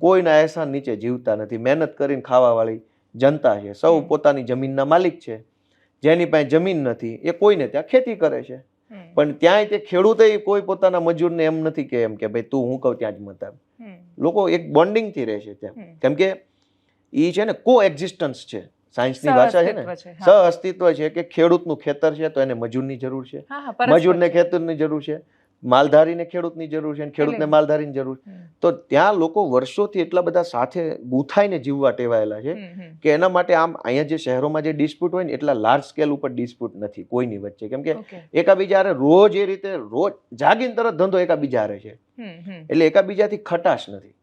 કોઈના અહેસાન નીચે જીવતા નથી, મહેનત કરીને ખાવાવાળી જનતા છે, સૌ પોતાની જમીનના માલિક છે. જેની પાસે જમીન નથી એ કોઈને ત્યાં ખેતી કરે છે, પણ ત્યાંય તે ખેડૂતે કોઈ પોતાના મજૂરને એમ નથી કે એમ કે ભાઈ તું હું કહું ત્યાં જ મત આપ. લોકો એક બોન્ડિંગથી રહે છે ત્યાં, કેમ કે એ છે ને કો એક્ઝિસ્ટન્સ છે, સાયન્સની ભાષા છે ને, સહ અસ્તિત્વ છે કે ખેડૂતનું ખેતર છે તો એને મજૂરની જરૂર છે, મજૂરને ખેતરની જરૂર છે, માલધારીને ખેડૂતની જરૂર છે અને ખેડૂતને માલધારીની જરૂર છે. તો ત્યાં લોકો વર્ષોથી એટલા બધા સાથે ગૂંથાઈને જીવવા ટેવાયેલા છે કે એના માટે આમ અહીંયા જે શહેરોમાં જે ડિસ્પ્યુટ હોય ને એટલા લાર્જ સ્કેલ ઉપર ડિસ્પ્યુટ નથી કોઈની વચ્ચે, કેમ કે એકાબીજા હારે રોજ એ રીતે રોજ જાગીને તરત ધંધો એકાબીજા હારે છે, એટલે એકાબીજાથી ખટાશ નથી.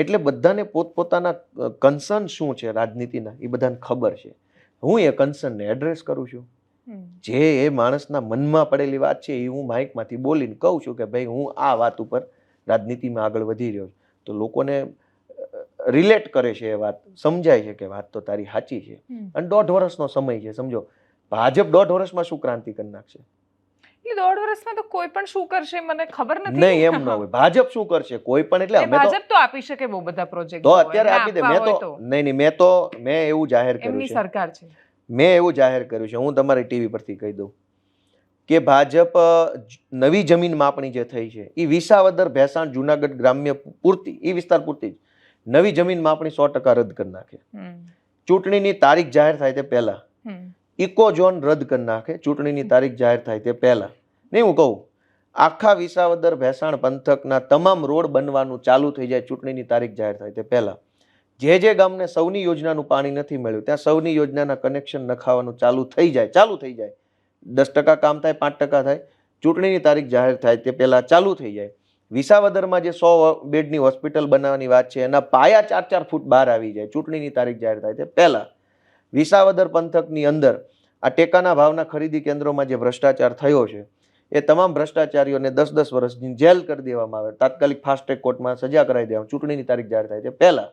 એટલે બધાને પોતપોતાના કન્સર્ન શું છે રાજનીતિના એ બધાને ખબર છે. હું એ કન્સર્નને એડ્રેસ કરું છું. જે એ માણસના મનમાં પડેલી વાત છે એ હું માઇકમાંથી બોલીને કહું છું કે ભાઈ હું આ વાત ઉપર રાજનીતિમાં આગળ વધી રહ્યો છું. તો લોકોને રિલેટ કરે છે, એ વાત સમજાય છે કે વાત તો તારી સાચી છે. અને 1.5 વર્ષનો સમય છે, સમજો ભાજપ 1.5 વર્ષમાં શું ક્રાંતિ કરી નાખશે? એ 1.5 વર્ષમાં તો કોઈ પણ શું કરશે મને ખબર નથી. નહીં, એમ ન હોય. ભાજપ શું કરશે કોઈ પણ, એટલે અમે ભાજપ તો આપી શકે બહુ બધા પ્રોજેક્ટ, તો અત્યારે આપી દે. મેં એવું જાહેર કર્યું એમની છે, સરકાર છે, મેં એવું જાહેર કર્યું છે, હું તમારી ટીવી પરથી કહી દઉં કે ભાજપ નવી જમીન માપણી જે થઈ છે એ વિસાવદર, ભેસાણ, જુનાગઢ ગ્રામ્ય પૂરતી, એ વિસ્તાર પૂરતી જ નવી જમીન માપણી 100% રદ કરી નાખે. ચૂંટણીની તારીખ જાહેર થાય તે પહેલા ઇકો ઝોન રદ કરી નાખે. ચૂંટણીની તારીખ જાહેર થાય તે પહેલા. નહીં, હું કહું આખા વિસાવદર, ભેસાણ પંથકના તમામ રોડ બનવાનું ચાલુ થઈ જાય ચૂંટણીની તારીખ જાહેર થાય તે પહેલા. જે ગામને સૌની યોજનાનું પાણી નથી મળ્યું ત્યાં સૌની યોજનાના કનેક્શન નખાવાનું ચાલુ થઈ જાય. 10% કામ થાય, 5% થાય, ચૂંટણીની તારીખ જાહેર થાય તે પહેલા ચાલુ થઈ જાય. વિસાવદરમાં જે 100 બેડની હોસ્પિટલ બનાવવાની વાત છે એના પાયા 4-4 ફૂટ બહાર આવી જાય ચૂંટણીની તારીખ જાહેર થાય તે પહેલા. વિસાવદર પંથકની અંદર આ ટેકાના ભાવના ખરીદી કેન્દ્રોમાં જે ભ્રષ્ટાચાર થયો છે એ તમામ ભ્રષ્ટાચારીઓને 10-10 વર્ષની જેલ કરી દેવામાં આવે, તાત્કાલિક ફાસ્ટ ટ્રેક કોર્ટમાં સજા કરાવી દેવામાં, ચૂંટણીની તારીખ જાહેર થાય તે પહેલા.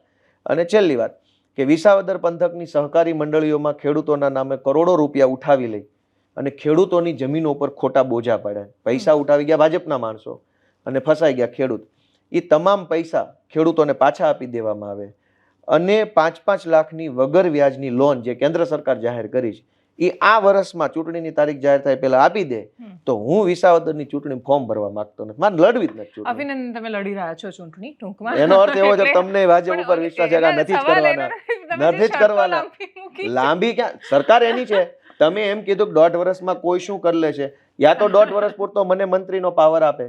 અને છેલ્લી વાત કે વિસાવદર પંથકની સહકારી મંડળીઓમાં ખેડૂતોના નામે કરોડો રૂપિયા ઉઠાવી લઈ અને ખેડૂતોની જમીનો પર ખોટા બોજા પાડ્યા. પૈસા ઉઠાવી ગયા ભાજપના માણસો અને ફસાઈ ગયા ખેડૂત. એ તમામ પૈસા ખેડૂતોને પાછા આપી દેવામાં આવે અને 5-5 લાખની વગર વ્યાજની લોન જે કેન્દ્ર સરકાર જાહેર કરી છે એ આ વર્ષમાં ચૂંટણીની તારીખ જાહેર થાય પહેલા આપી દે તો હું વિસાવદરની ચૂંટણી ફોર્મ ભરવા માંગતો નથી. મારે લડવી જ નથી. અભિનંદન, તમે લડી રહ્યા છો ચૂંટણી ટૂંકમાં. એનો અર્થ એવો છે તમને ભાજપ ઉપર વિશ્વાસ છે કે નથી જ કરવાના. લાંબી ક્યાં સરકાર એની છે. તમે એમ કીધું કે 1.5 વર્ષમાં કોઈ શું કરી લે છે, યા તો 1.5 વર્ષ પૂરતો મને મંત્રીનો પાવર આપે,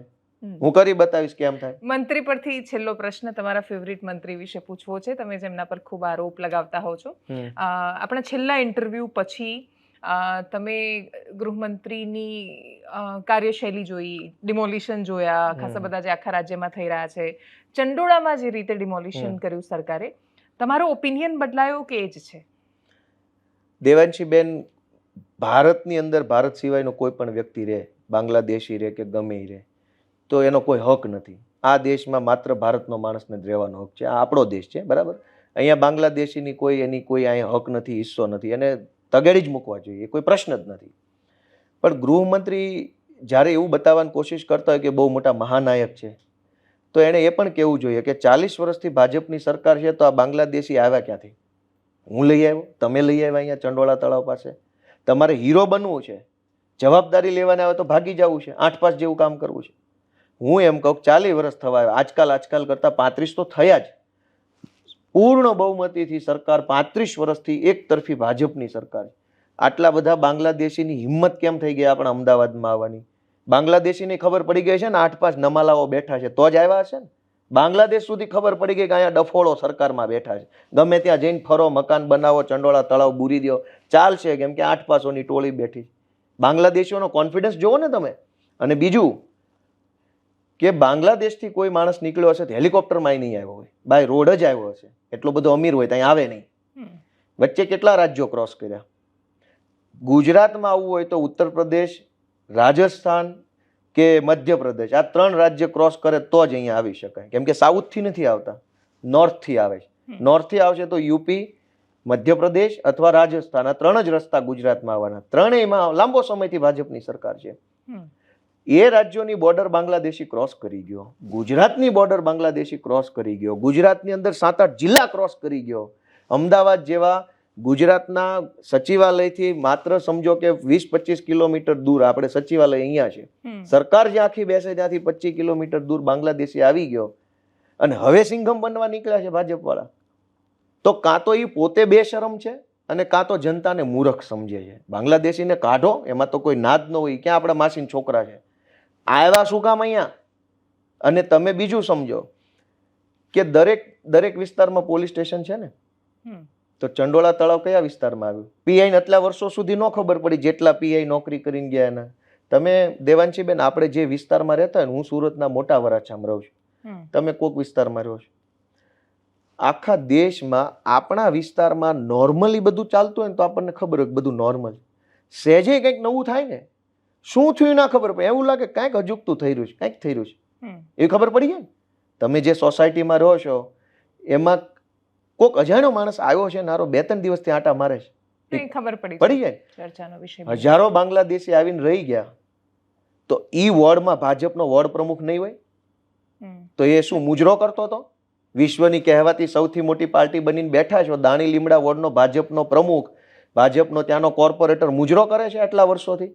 હું કરી બતાવીશ કેમ થાય. મંત્રી પરથી છેલ્લો પ્રશ્ન તમારા ફેવરિટ મંત્રી વિશે પૂછવો છે. તમે જેમના પર ખૂબ આરોપ લગાવતા હો છો. આપણા છેલ્લા ઇન્ટરવ્યુ પછી તમે ગૃહમંત્રીની કાર્યશૈલી જોઈ, ડિમોલિશન જોયા, ખાસા બધા જે આખા રાજ્યમાં થઈ રહ્યા છે, ચંડોળામાં જે રીતે ડિમોલિશન કર્યું સરકારે, તમારો ઓપિનિયન બદલાયો કે એ જ છે? દેવાંશીબેન, ભારતની અંદર ભારત સિવાયનો કોઈ પણ વ્યક્તિ રહે, બાંગ્લાદેશી રહે કે ગમે એ રહે, તો એનો કોઈ હક નથી. આ દેશમાં માત્ર ભારતનો માણસને જ રહેવાનો હક છે. આ આપણો દેશ છે, બરાબર. અહીંયા બાંગ્લાદેશીની એની કોઈ અહીંયા હક નથી, હિસ્સો નથી, એને તગેડી જ મૂકવા જોઈએ, કોઈ પ્રશ્ન જ નથી. પણ ગૃહમંત્રી જ્યારે એવું બતાવવાની કોશિશ કરતા હોય કે બહુ મોટા મહાનાયક છે, તો એણે એ પણ કહેવું જોઈએ કે 40 વર્ષથી ભાજપની સરકાર છે તો આ બાંગ્લાદેશી આવ્યા ક્યાંથી? હું લઈ આવ્યો, તમે લઈ આવ્યા અહીંયા ચંડોળા તળાવ પાસે. તમારે હીરો બનવું છે, જવાબદારી લેવાને આવે તો ભાગી જવું છે, 8-5 જેવું કામ કરવું છે. હું એમ કહું 40 વર્ષ થવા આવ્યા, આજકાલ કરતા 35 તો થયા જ. પૂર્ણ બહુમતીથી સરકાર 35 વર્ષથી એક તરફી ભાજપની સરકાર. આટલા બધા બાંગ્લાદેશીની હિંમત કેમ થઈ ગઈ આપણા અમદાવાદમાં આવવાની? બાંગ્લાદેશીની ખબર પડી ગઈ છે ને 8-5 નમાલાઓ બેઠા છે તો જ આવ્યા હશે ને. બાંગ્લાદેશ સુધી ખબર પડી ગઈ કે અહીંયા ડફોળો સરકારમાં બેઠા છે, ગમે ત્યાં જઈને ફરો, મકાન બનાવો, ચંડોળા તળાવ બૂરી દો, ચાલશે, કેમ કે 8-5ની ટોળી બેઠી. બાંગ્લાદેશીઓનો કોન્ફિડન્સ જોવો ને તમે. અને બીજું કે બાંગ્લાદેશથી કોઈ માણસ નીકળ્યો હશે તો હેલિકોપ્ટરમાં નહીં આવ્યો હોય, બાય રોડ જ આવ્યો હશે. એટલો બધો અમીર હોય ત્યાં આવે નહીં. વચ્ચે કેટલા રાજ્યો ક્રોસ કર્યા. ગુજરાતમાં આવવું હોય તો ઉત્તર પ્રદેશ, રાજસ્થાન કે મધ્યપ્રદેશ, આ 3 રાજ્ય ક્રોસ કરે તો જ અહીંયા આવી શકાય. કેમ કે સાઉથથી નથી આવતા, નોર્થથી આવે છે. નોર્થથી આવશે તો યુપી, મધ્યપ્રદેશ અથવા રાજસ્થાન, આ 3 જ રસ્તા ગુજરાતમાં આવવાના. ત્રણેયમાં લાંબો સમયથી ભાજપની સરકાર છે. એ રાજ્યોની બોર્ડર બાંગ્લાદેશી ક્રોસ કરી ગયો, ગુજરાતની બોર્ડર બાંગ્લાદેશી ક્રોસ કરી ગયો, ગુજરાતની અંદર 7-8 જિલ્લા ક્રોસ કરી ગયો. અમદાવાદ જેવા ગુજરાતના સચિવાલયથી માત્ર સમજો કે 20-25 કિલોમીટર દૂર આપણે સચિવાલય અહીંયા છે, સરકાર જ્યાં આખી બેસે ત્યાંથી 25 કિલોમીટર દૂર બાંગ્લાદેશી આવી ગયો અને હવે સિંઘમ બનવા નીકળ્યા છે ભાજપ વાળા. તો કાં તો એ પોતે બેશરમ છે અને કાં તો જનતાને મૂર્ખ સમજે છે. બાંગ્લાદેશીને કાઢો, એમાં તો કોઈ નાદ ન હોય, ક્યાં આપણા માસીના છોકરા છે. આવ્યા શું કામ અહીંયા? અને તમે બીજું સમજો કે દરેક વિસ્તારમાં પોલીસ સ્ટેશન છે ને, તો ચંડોળા તળાવ કયા વિસ્તારમાં આવ્યું? પીઆઈ ને આટલા વર્ષો સુધી ન ખબર પડી, જેટલા પીઆઈ નોકરી કરીને ગયા એના. તમે દેવાંશીબેન, આપણે જે વિસ્તારમાં રહેતા હોય, હું સુરતના મોટા વરાછામાં રહું છું, તમે કોક વિસ્તારમાં રહો છો, આખા દેશમાં આપણા વિસ્તારમાં નોર્મલી બધું ચાલતું હોય ને તો આપણને ખબર હોય બધું નોર્મલ. સહેજે કંઈક નવું થાય ને, શું થયું ના ખબર પડે, એવું લાગે કંઈક અજુગતું થઈ રહ્યું છે, કંઈક થઈ રહ્યું છે, એવી ખબર પડી જાય ને. તમે જે સોસાયટીમાં રહો છો એમાં કોક અજાણ્યો માણસ આવ્યો છે, નારો 2-3 દિવસથી આંટા મારે છે, ખબર પડી જાય. ચર્ચાનો વિષય હજારો બાંગ્લાદેશી આવીને રહી ગયા, તો ઈ વોર્ડમાં ભાજપનો વોર્ડ પ્રમુખ નહીં હોય તો એ શું મુજરો કરતો હતો? વિશ્વની કહેવાતી સૌથી મોટી પાર્ટી બનીને બેઠા છો, દાણી લીમડા વોર્ડનો ભાજપનો પ્રમુખ, ભાજપનો ત્યાંનો કોર્પોરેટર મુજરો કરે છે આટલા વર્ષોથી.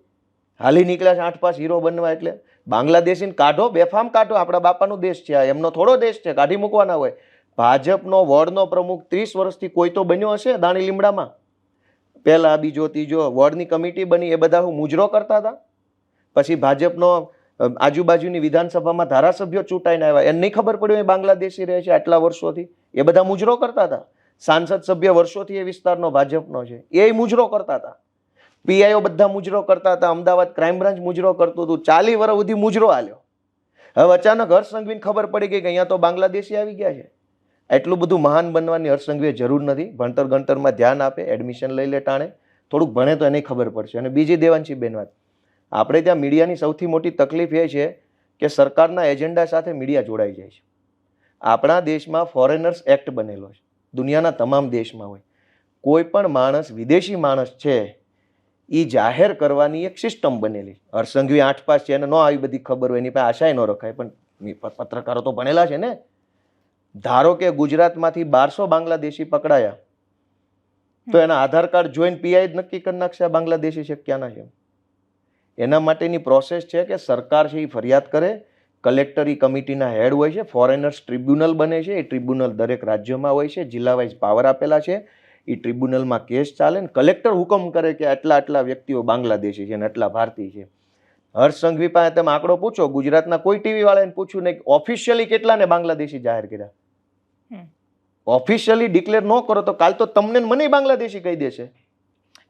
હાલી નીકળ્યા છે 8 પાસ હીરો બનવા. એટલે બાંગ્લાદેશીને કાઢો, બેફામ કાઢો, આપણા બાપાનો દેશ છે, એમનો થોડો દેશ છે, કાઢી મૂકવાના હોય. ભાજપનો વોર્ડનો પ્રમુખ 30 વર્ષથી કોઈ તો બન્યો હશે દાણી લીમડામાં, પહેલા બીજો ત્રીજો વોર્ડની કમિટી બની, એ બધા હું મુજરો કરતા હતા. પછી ભાજપનો આજુબાજુની વિધાનસભામાં ધારાસભ્યો ચૂંટાઈને આવ્યા, એને નહીં ખબર પડ્યું એ બાંગ્લાદેશી રહે છે આટલા વર્ષોથી, એ બધા મુજરો કરતા હતા. સાંસદ સભ્ય વર્ષોથી એ વિસ્તારનો ભાજપનો છે, એ મુજરો કરતા હતા. પીઆઈઓ બધા મુજરો કરતા હતા. અમદાવાદ ક્રાઇમ બ્રાન્ચ મુજરો કરતું હતું. 40 વર્ષ સુધી મુજરો હાલ્યો. હવે અચાનક હર્ષ સંઘવીને ખબર પડી ગઈ કે અહીંયા તો બાંગ્લાદેશી આવી ગયા છે. એટલું બધું મહાન બનવાની હર્ષ સંઘવીએ જરૂર નથી. ભણતર ગણતરમાં ધ્યાન આપે, એડમિશન લઈ લે ટાણે, થોડુંક ભણે તો એને ખબર પડશે. અને બીજી દેવાંશી બેન વાત, આપણે ત્યાં મીડિયાની સૌથી મોટી તકલીફ એ છે કે સરકારના એજન્ડા સાથે મીડિયા જોડાઈ જાય છે. આપણા દેશમાં ફોરેનર્સ એક્ટ બનેલો છે, દુનિયાના તમામ દેશમાં હોય. કોઈ પણ માણસ, વિદેશી માણસ છે, એ જાહેર કરવાની એક સિસ્ટમ બનેલી. હર્ષ સંઘવી 8 પાસ છે, એને ન આવી બધી ખબર હોય, એની પાસે આશાય ન રખાય, પણ પત્રકારો તો ભણેલા છે ને. ધારો કે ગુજરાતમાંથી 1200 બાંગ્લાદેશી પકડાયા, તો એના આધાર કાર્ડ જોઈને પીઆઈ જ નક્કી કરી નાખશે આ બાંગ્લાદેશી છે ક્યાંના છે. એના માટેની પ્રોસેસ છે કે સરકાર છે એ ફરિયાદ કરે, કલેક્ટર એ કમિટીના હેડ હોય છે, ફોરેનર્સ ટ્રિબ્યુનલ બને છે, એ ટ્રિબ્યુનલ દરેક રાજ્યમાં હોય છે, જિલ્લા વાઇઝ પાવર આપેલા છે, એ ટ્રિબ્યુનલમાં કેસ ચાલે ને કલેક્ટર હુકમ કરે કે આટલા વ્યક્તિઓ બાંગ્લાદેશી છે ને આટલા ભારતીય છે. હર્ષ સંઘવી પાસે તમે આંકડો પૂછો, ગુજરાતના કોઈ ટીવી વાળાને પૂછ્યું નહીં ઓફિશિયલી કેટલાને બાંગ્લાદેશી જાહેર કર્યા. ઓફિશિયલી ડિક્લેર ન કરો તો કાલ તો તમને મને બાંગ્લાદેશી કહી દેશે.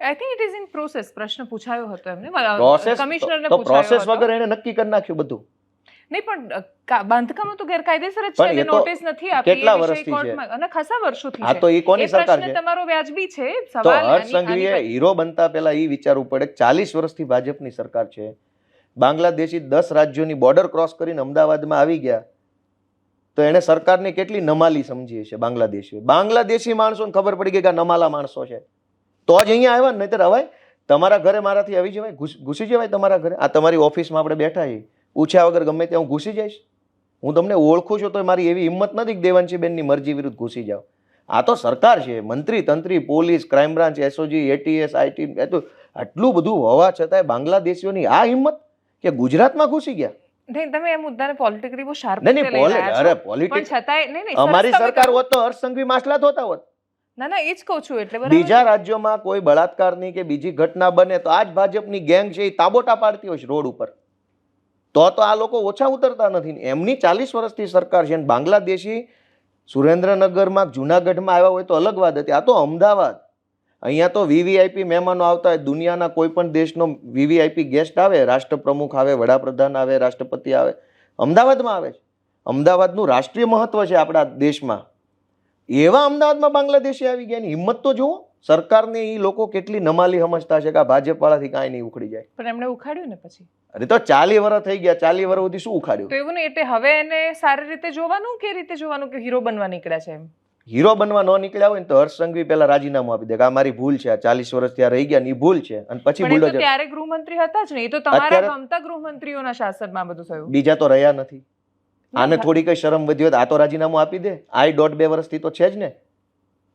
I think it is in process. પ્રશ્ન પૂછાયો હતો એમને, પ્રોસેસ કમિશનરને તો પૂછાયો પ્રોસેસ હતો. વગર એને નક્કી કરી નાખ્યું બધું. નહીં પણ બાંધકામ તો ગેરકાયદેસર જ છે, પણ એ એને તો નોટિસ નથી આપી, કેટલા એ વિષય વર્ષથી છે? કોર્ટમાં અને ખાસા વર્ષોથી આ છે. તો એ કોની એ સરકાર પ્રશ્ન છે? તમારો વ્યાજબી છે. તો સવાલ હર્ષ સંઘવીએ હીરો બનતા પહેલા એ વિચારવું પડે કે 40 વર્ષથી ભાજપની સરકાર છે, બાંગ્લાદેશી 10 રાજ્યોની બોર્ડર ક્રોસ કરીને અમદાવાદમાં આવી ગયા, તો એને સરકારની કેટલી નમાલી સમજી છે બાંગ્લાદેશીઓ. બાંગ્લાદેશી માણસોને ખબર પડી ગઈ કે આ નમાલા માણસો છે, તો જ અહીંયા આવ્યા ને. નહીતર હવાય તમારા ઘરે મારાથી આવી જવાય, ઘૂસી જવાય તમારા ઘરે. આ તમારી ઓફિસમાં આપણે બેઠા છીએ, પૂછ્યા વગર ગમે ત્યાં હું ઘૂસી જઈશ? હું તમને ઓળખું છું તો મારી એવી હિંમત નથી કે દેવાંશીબેનની મરજી વિરુદ્ધ ઘૂસી જાવ. આ તો સરકાર છે, મંત્રી તંત્રી, police, crime branch, SOG, ATS, IT, આટલું બધું હોવા છતાંય બાંગ્લાદેશીઓની આ હિંમત કે ગુજરાતમાં ઘૂસી ગયા. નહીં, તમે એ મુદ્દાને પોલિટિકલી બહુ શાર્પ નહીં, રીતે લઈ રહ્યા છો. અરે પણ પોલિટિક્સ છતાંય નહીં, અમારી સરસ તમે સરકાર કહો. હોત તો હર્ષ સંઘવી માસલા થતા હોત. ના એ જ કહું છું. એટલે બરાબર. બીજા રાજ્યોમાં કોઈ બળાત્કારની કે બીજી ઘટના બને તો આજ ભાજપની ગેંગ છે એ તાબોટા પાડતી હોય છે રોડ ઉપર. તો આ લોકો ઓછા ઉતરતા નથી. એમની 40 વર્ષથી સરકાર છે. બાંગ્લાદેશી સુરેન્દ્રનગરમાં, જુનાગઢમાં આવ્યા હોય તો અલગ વાત હતી. આ તો અમદાવાદ, અહીંયા તો વીવીઆઈપી મહેમાનો આવતા હોય. દુનિયાના કોઈ પણ દેશનો વીવીઆઈપી ગેસ્ટ આવે, રાષ્ટ્રપ્રમુખ આવે, વડાપ્રધાન આવે, રાષ્ટ્રપતિ આવે, અમદાવાદમાં આવે છે. અમદાવાદનું રાષ્ટ્રીય મહત્વ છે આપણા દેશમાં. એવા અમદાવાદમાં બાંગ્લાદેશી આવી ગયા. એની હિંમત તો જુઓ. સરકારને એ લોકો કેટલી નમાલી સમજતા છે કે આ ભાજપ વાળાથી કાંઈ નહીં ઉખડી જાય. પણ એમણે ઉખાડ્યું ને પછી. અરે તો 40 વર્ષ થઈ ગયા, 40 વર્ષ સુધી શું ઉખાડ્યું? તો એવું નહીં, એટલે હવે એને સારી રીતે જોવાનું કે રીતે જોવાનું કે હીરો બનવા નીકળ્યા છે એમ? હીરો બનવા ન નીકળ્યા હોય ને તો હર્ષ સંઘવી પહેલા રાજીનામું આપી દે કે આ મારી ભૂલ છે, આ 40 વર્ષ ત્યાં રહી ગયા ની ભૂલ છે. અને પછી પણ એ તો બુલડોઝર. ત્યારે ગૃહમંત્રી હતા જ ને. એ તો તમારા અત્યારે- ગમતા ગૃહમંત્રીઓના શાસનમાં બધું થયું. બીજા તો રહ્યા નથી. આને થોડી કઈ શરમ વધી હોત, આ તો રાજીનામું આપી દે. આ 1.5-2 વર્ષથી તો છે જ ને.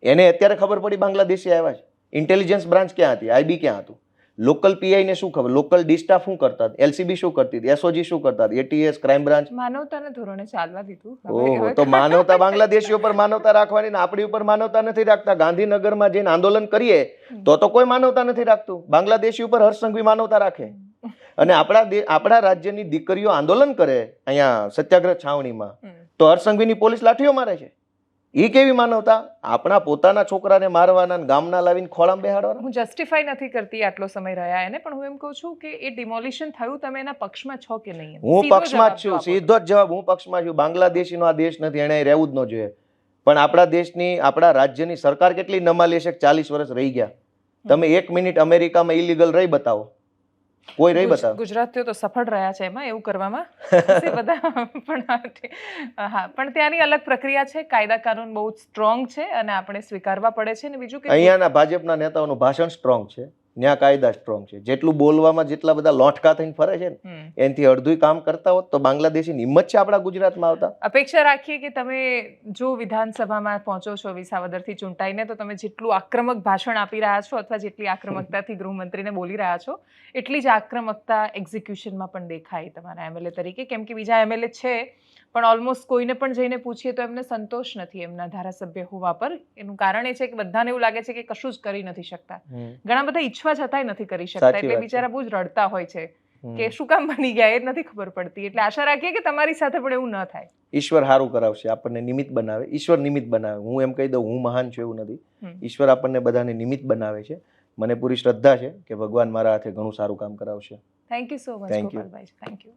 એને અત્યારે ખબર પડી બાંગ્લાદેશી આવ્યા છે. ઇન્ટેલિજન્સ બ્રાન્ચ ક્યાં હતી? આઈબી ક્યાં હતું? લોકલ પીઆઈ ને શું ખબર? લોકલ ડી સ્ટાફ શું કરતા? એલસીબી શું કરતી હતી? એસઓજી શું કરતા? ATS, crime branch. માનવતાના ધોરણે ચાલવા દીધું. ઓહો, તો માનવતા બાંગ્લાદેશીઓ પર માનવતા રાખવાની ને આપણી ઉપર માનવતા નથી રાખતા. ગાંધીનગરમાં જઈને આંદોલન કરીએ તો કોઈ માનવતા નથી રાખતું. બાંગ્લાદેશી ઉપર હર્ષ સંઘવી માનવતા રાખે. અને આપણા રાજ્યની દીકરીઓ આંદોલન કરે અહીંયા સત્યાગ્રહ છાવણીમાં તો હરસંઘવીની પોલીસ લાઠીઓ મારે છે. એ કેવી માનવતા? આપણા પોતાના છોકરાને મારવાના ને ગામના લાવીને ખોળામાં બેહાડવાના. હું જસ્ટિફાઈ નથી કરતી આટલો સમય રહ્યા એને, પણ હું એમ કહું છું કે એ ડિમોલિશન થયું, તમે એના પક્ષમાં છો કે નહીં? હું પક્ષમાં જ છું, સીધો જ જવાબ, હું પક્ષમાં છું. બાંગ્લાદેશીનો આ દેશ નથી, એને રહેવું જ ન જોઈએ. પણ આપણા રાજ્યની સરકાર કેટલી નમાલી છે કે 40 વર્ષ રહી ગયા. તમે 1 મિનિટ અમેરિકામાં ઇલીગલ રહી બતાવો, કોઈ રહી બતાવો. ગુજરાતીઓ તો સફળ રહ્યા છે એમાં, એવું કરવામાં બધા. પણ ત્યાંની અલગ પ્રક્રિયા છે, કાયદા કાનૂન બહુ સ્ટ્રોંગ છે અને આપણે સ્વીકારવા પડે છે. અને બીજું કે અહીંયાના ભાજપના નેતાઓનું ભાષણ સ્ટ્રોંગ છે, ન્યા કાયદા સ્ટ્રોંગ છે. જેટલું બોલવામાં જેટલા બધા લોટકા થઈને ફરે છે ને, એનાથી અડધું કામ કરતા હોત તો બાંગ્લાદેશી હિંમત છે આપણા ગુજરાતમાં આવતા. અપેક્ષા રાખીએ કે તમે જો વિધાનસભામાં પહોંચો છો વિસાવદરથી ચૂંટાઈને, તો તમે જેટલું આક્રમક ભાષણ આપી રહ્યા છો અથવા જેટલી આક્રમકતાથી ગૃહમંત્રીને બોલી રહ્યા છો, એટલી જ આક્રમકતા એક્ઝિક્યુશનમાં પણ દેખાય તમારા એમએલએ તરીકે. કેમ કે બીજા એમએલએ છે પણ ઓલમોસ્ટ કોઈને પણ જઈને પૂછીએ તો એમને સંતોષ નથી એમના ધારાસભ્ય હોવા પર. એનું કારણ એ છે કે બધાને એવું લાગે છે કે કશું જ કરી નથી શકતા. ઘણા બધા ઈચ્છવા છતાંય નથી કરી શકતા, એટલે બિચારા બહુ જ રડતા હોય છે કે શું કામ બની ગયા એ નથી ખબર પડતી. એટલે આશા રાખીએ કે તમારી સાથે પણ એવું ન થાય. ઈશ્વર સારું કરાવશે, આપણને નિમિત્ત બનાવે. ઈશ્વર નિમિત્ત બનાવે. હું એમ કહી દઉં હું મહાન છું એવું નથી. ઈશ્વર આપણને બધાને નિમિત્ત બનાવે છે. મને પૂરી શ્રદ્ધા છે કે ભગવાન મારા હાથે ઘણું સારું કામ કરાવશે. Thank you so much Gopalbhai. Thank you.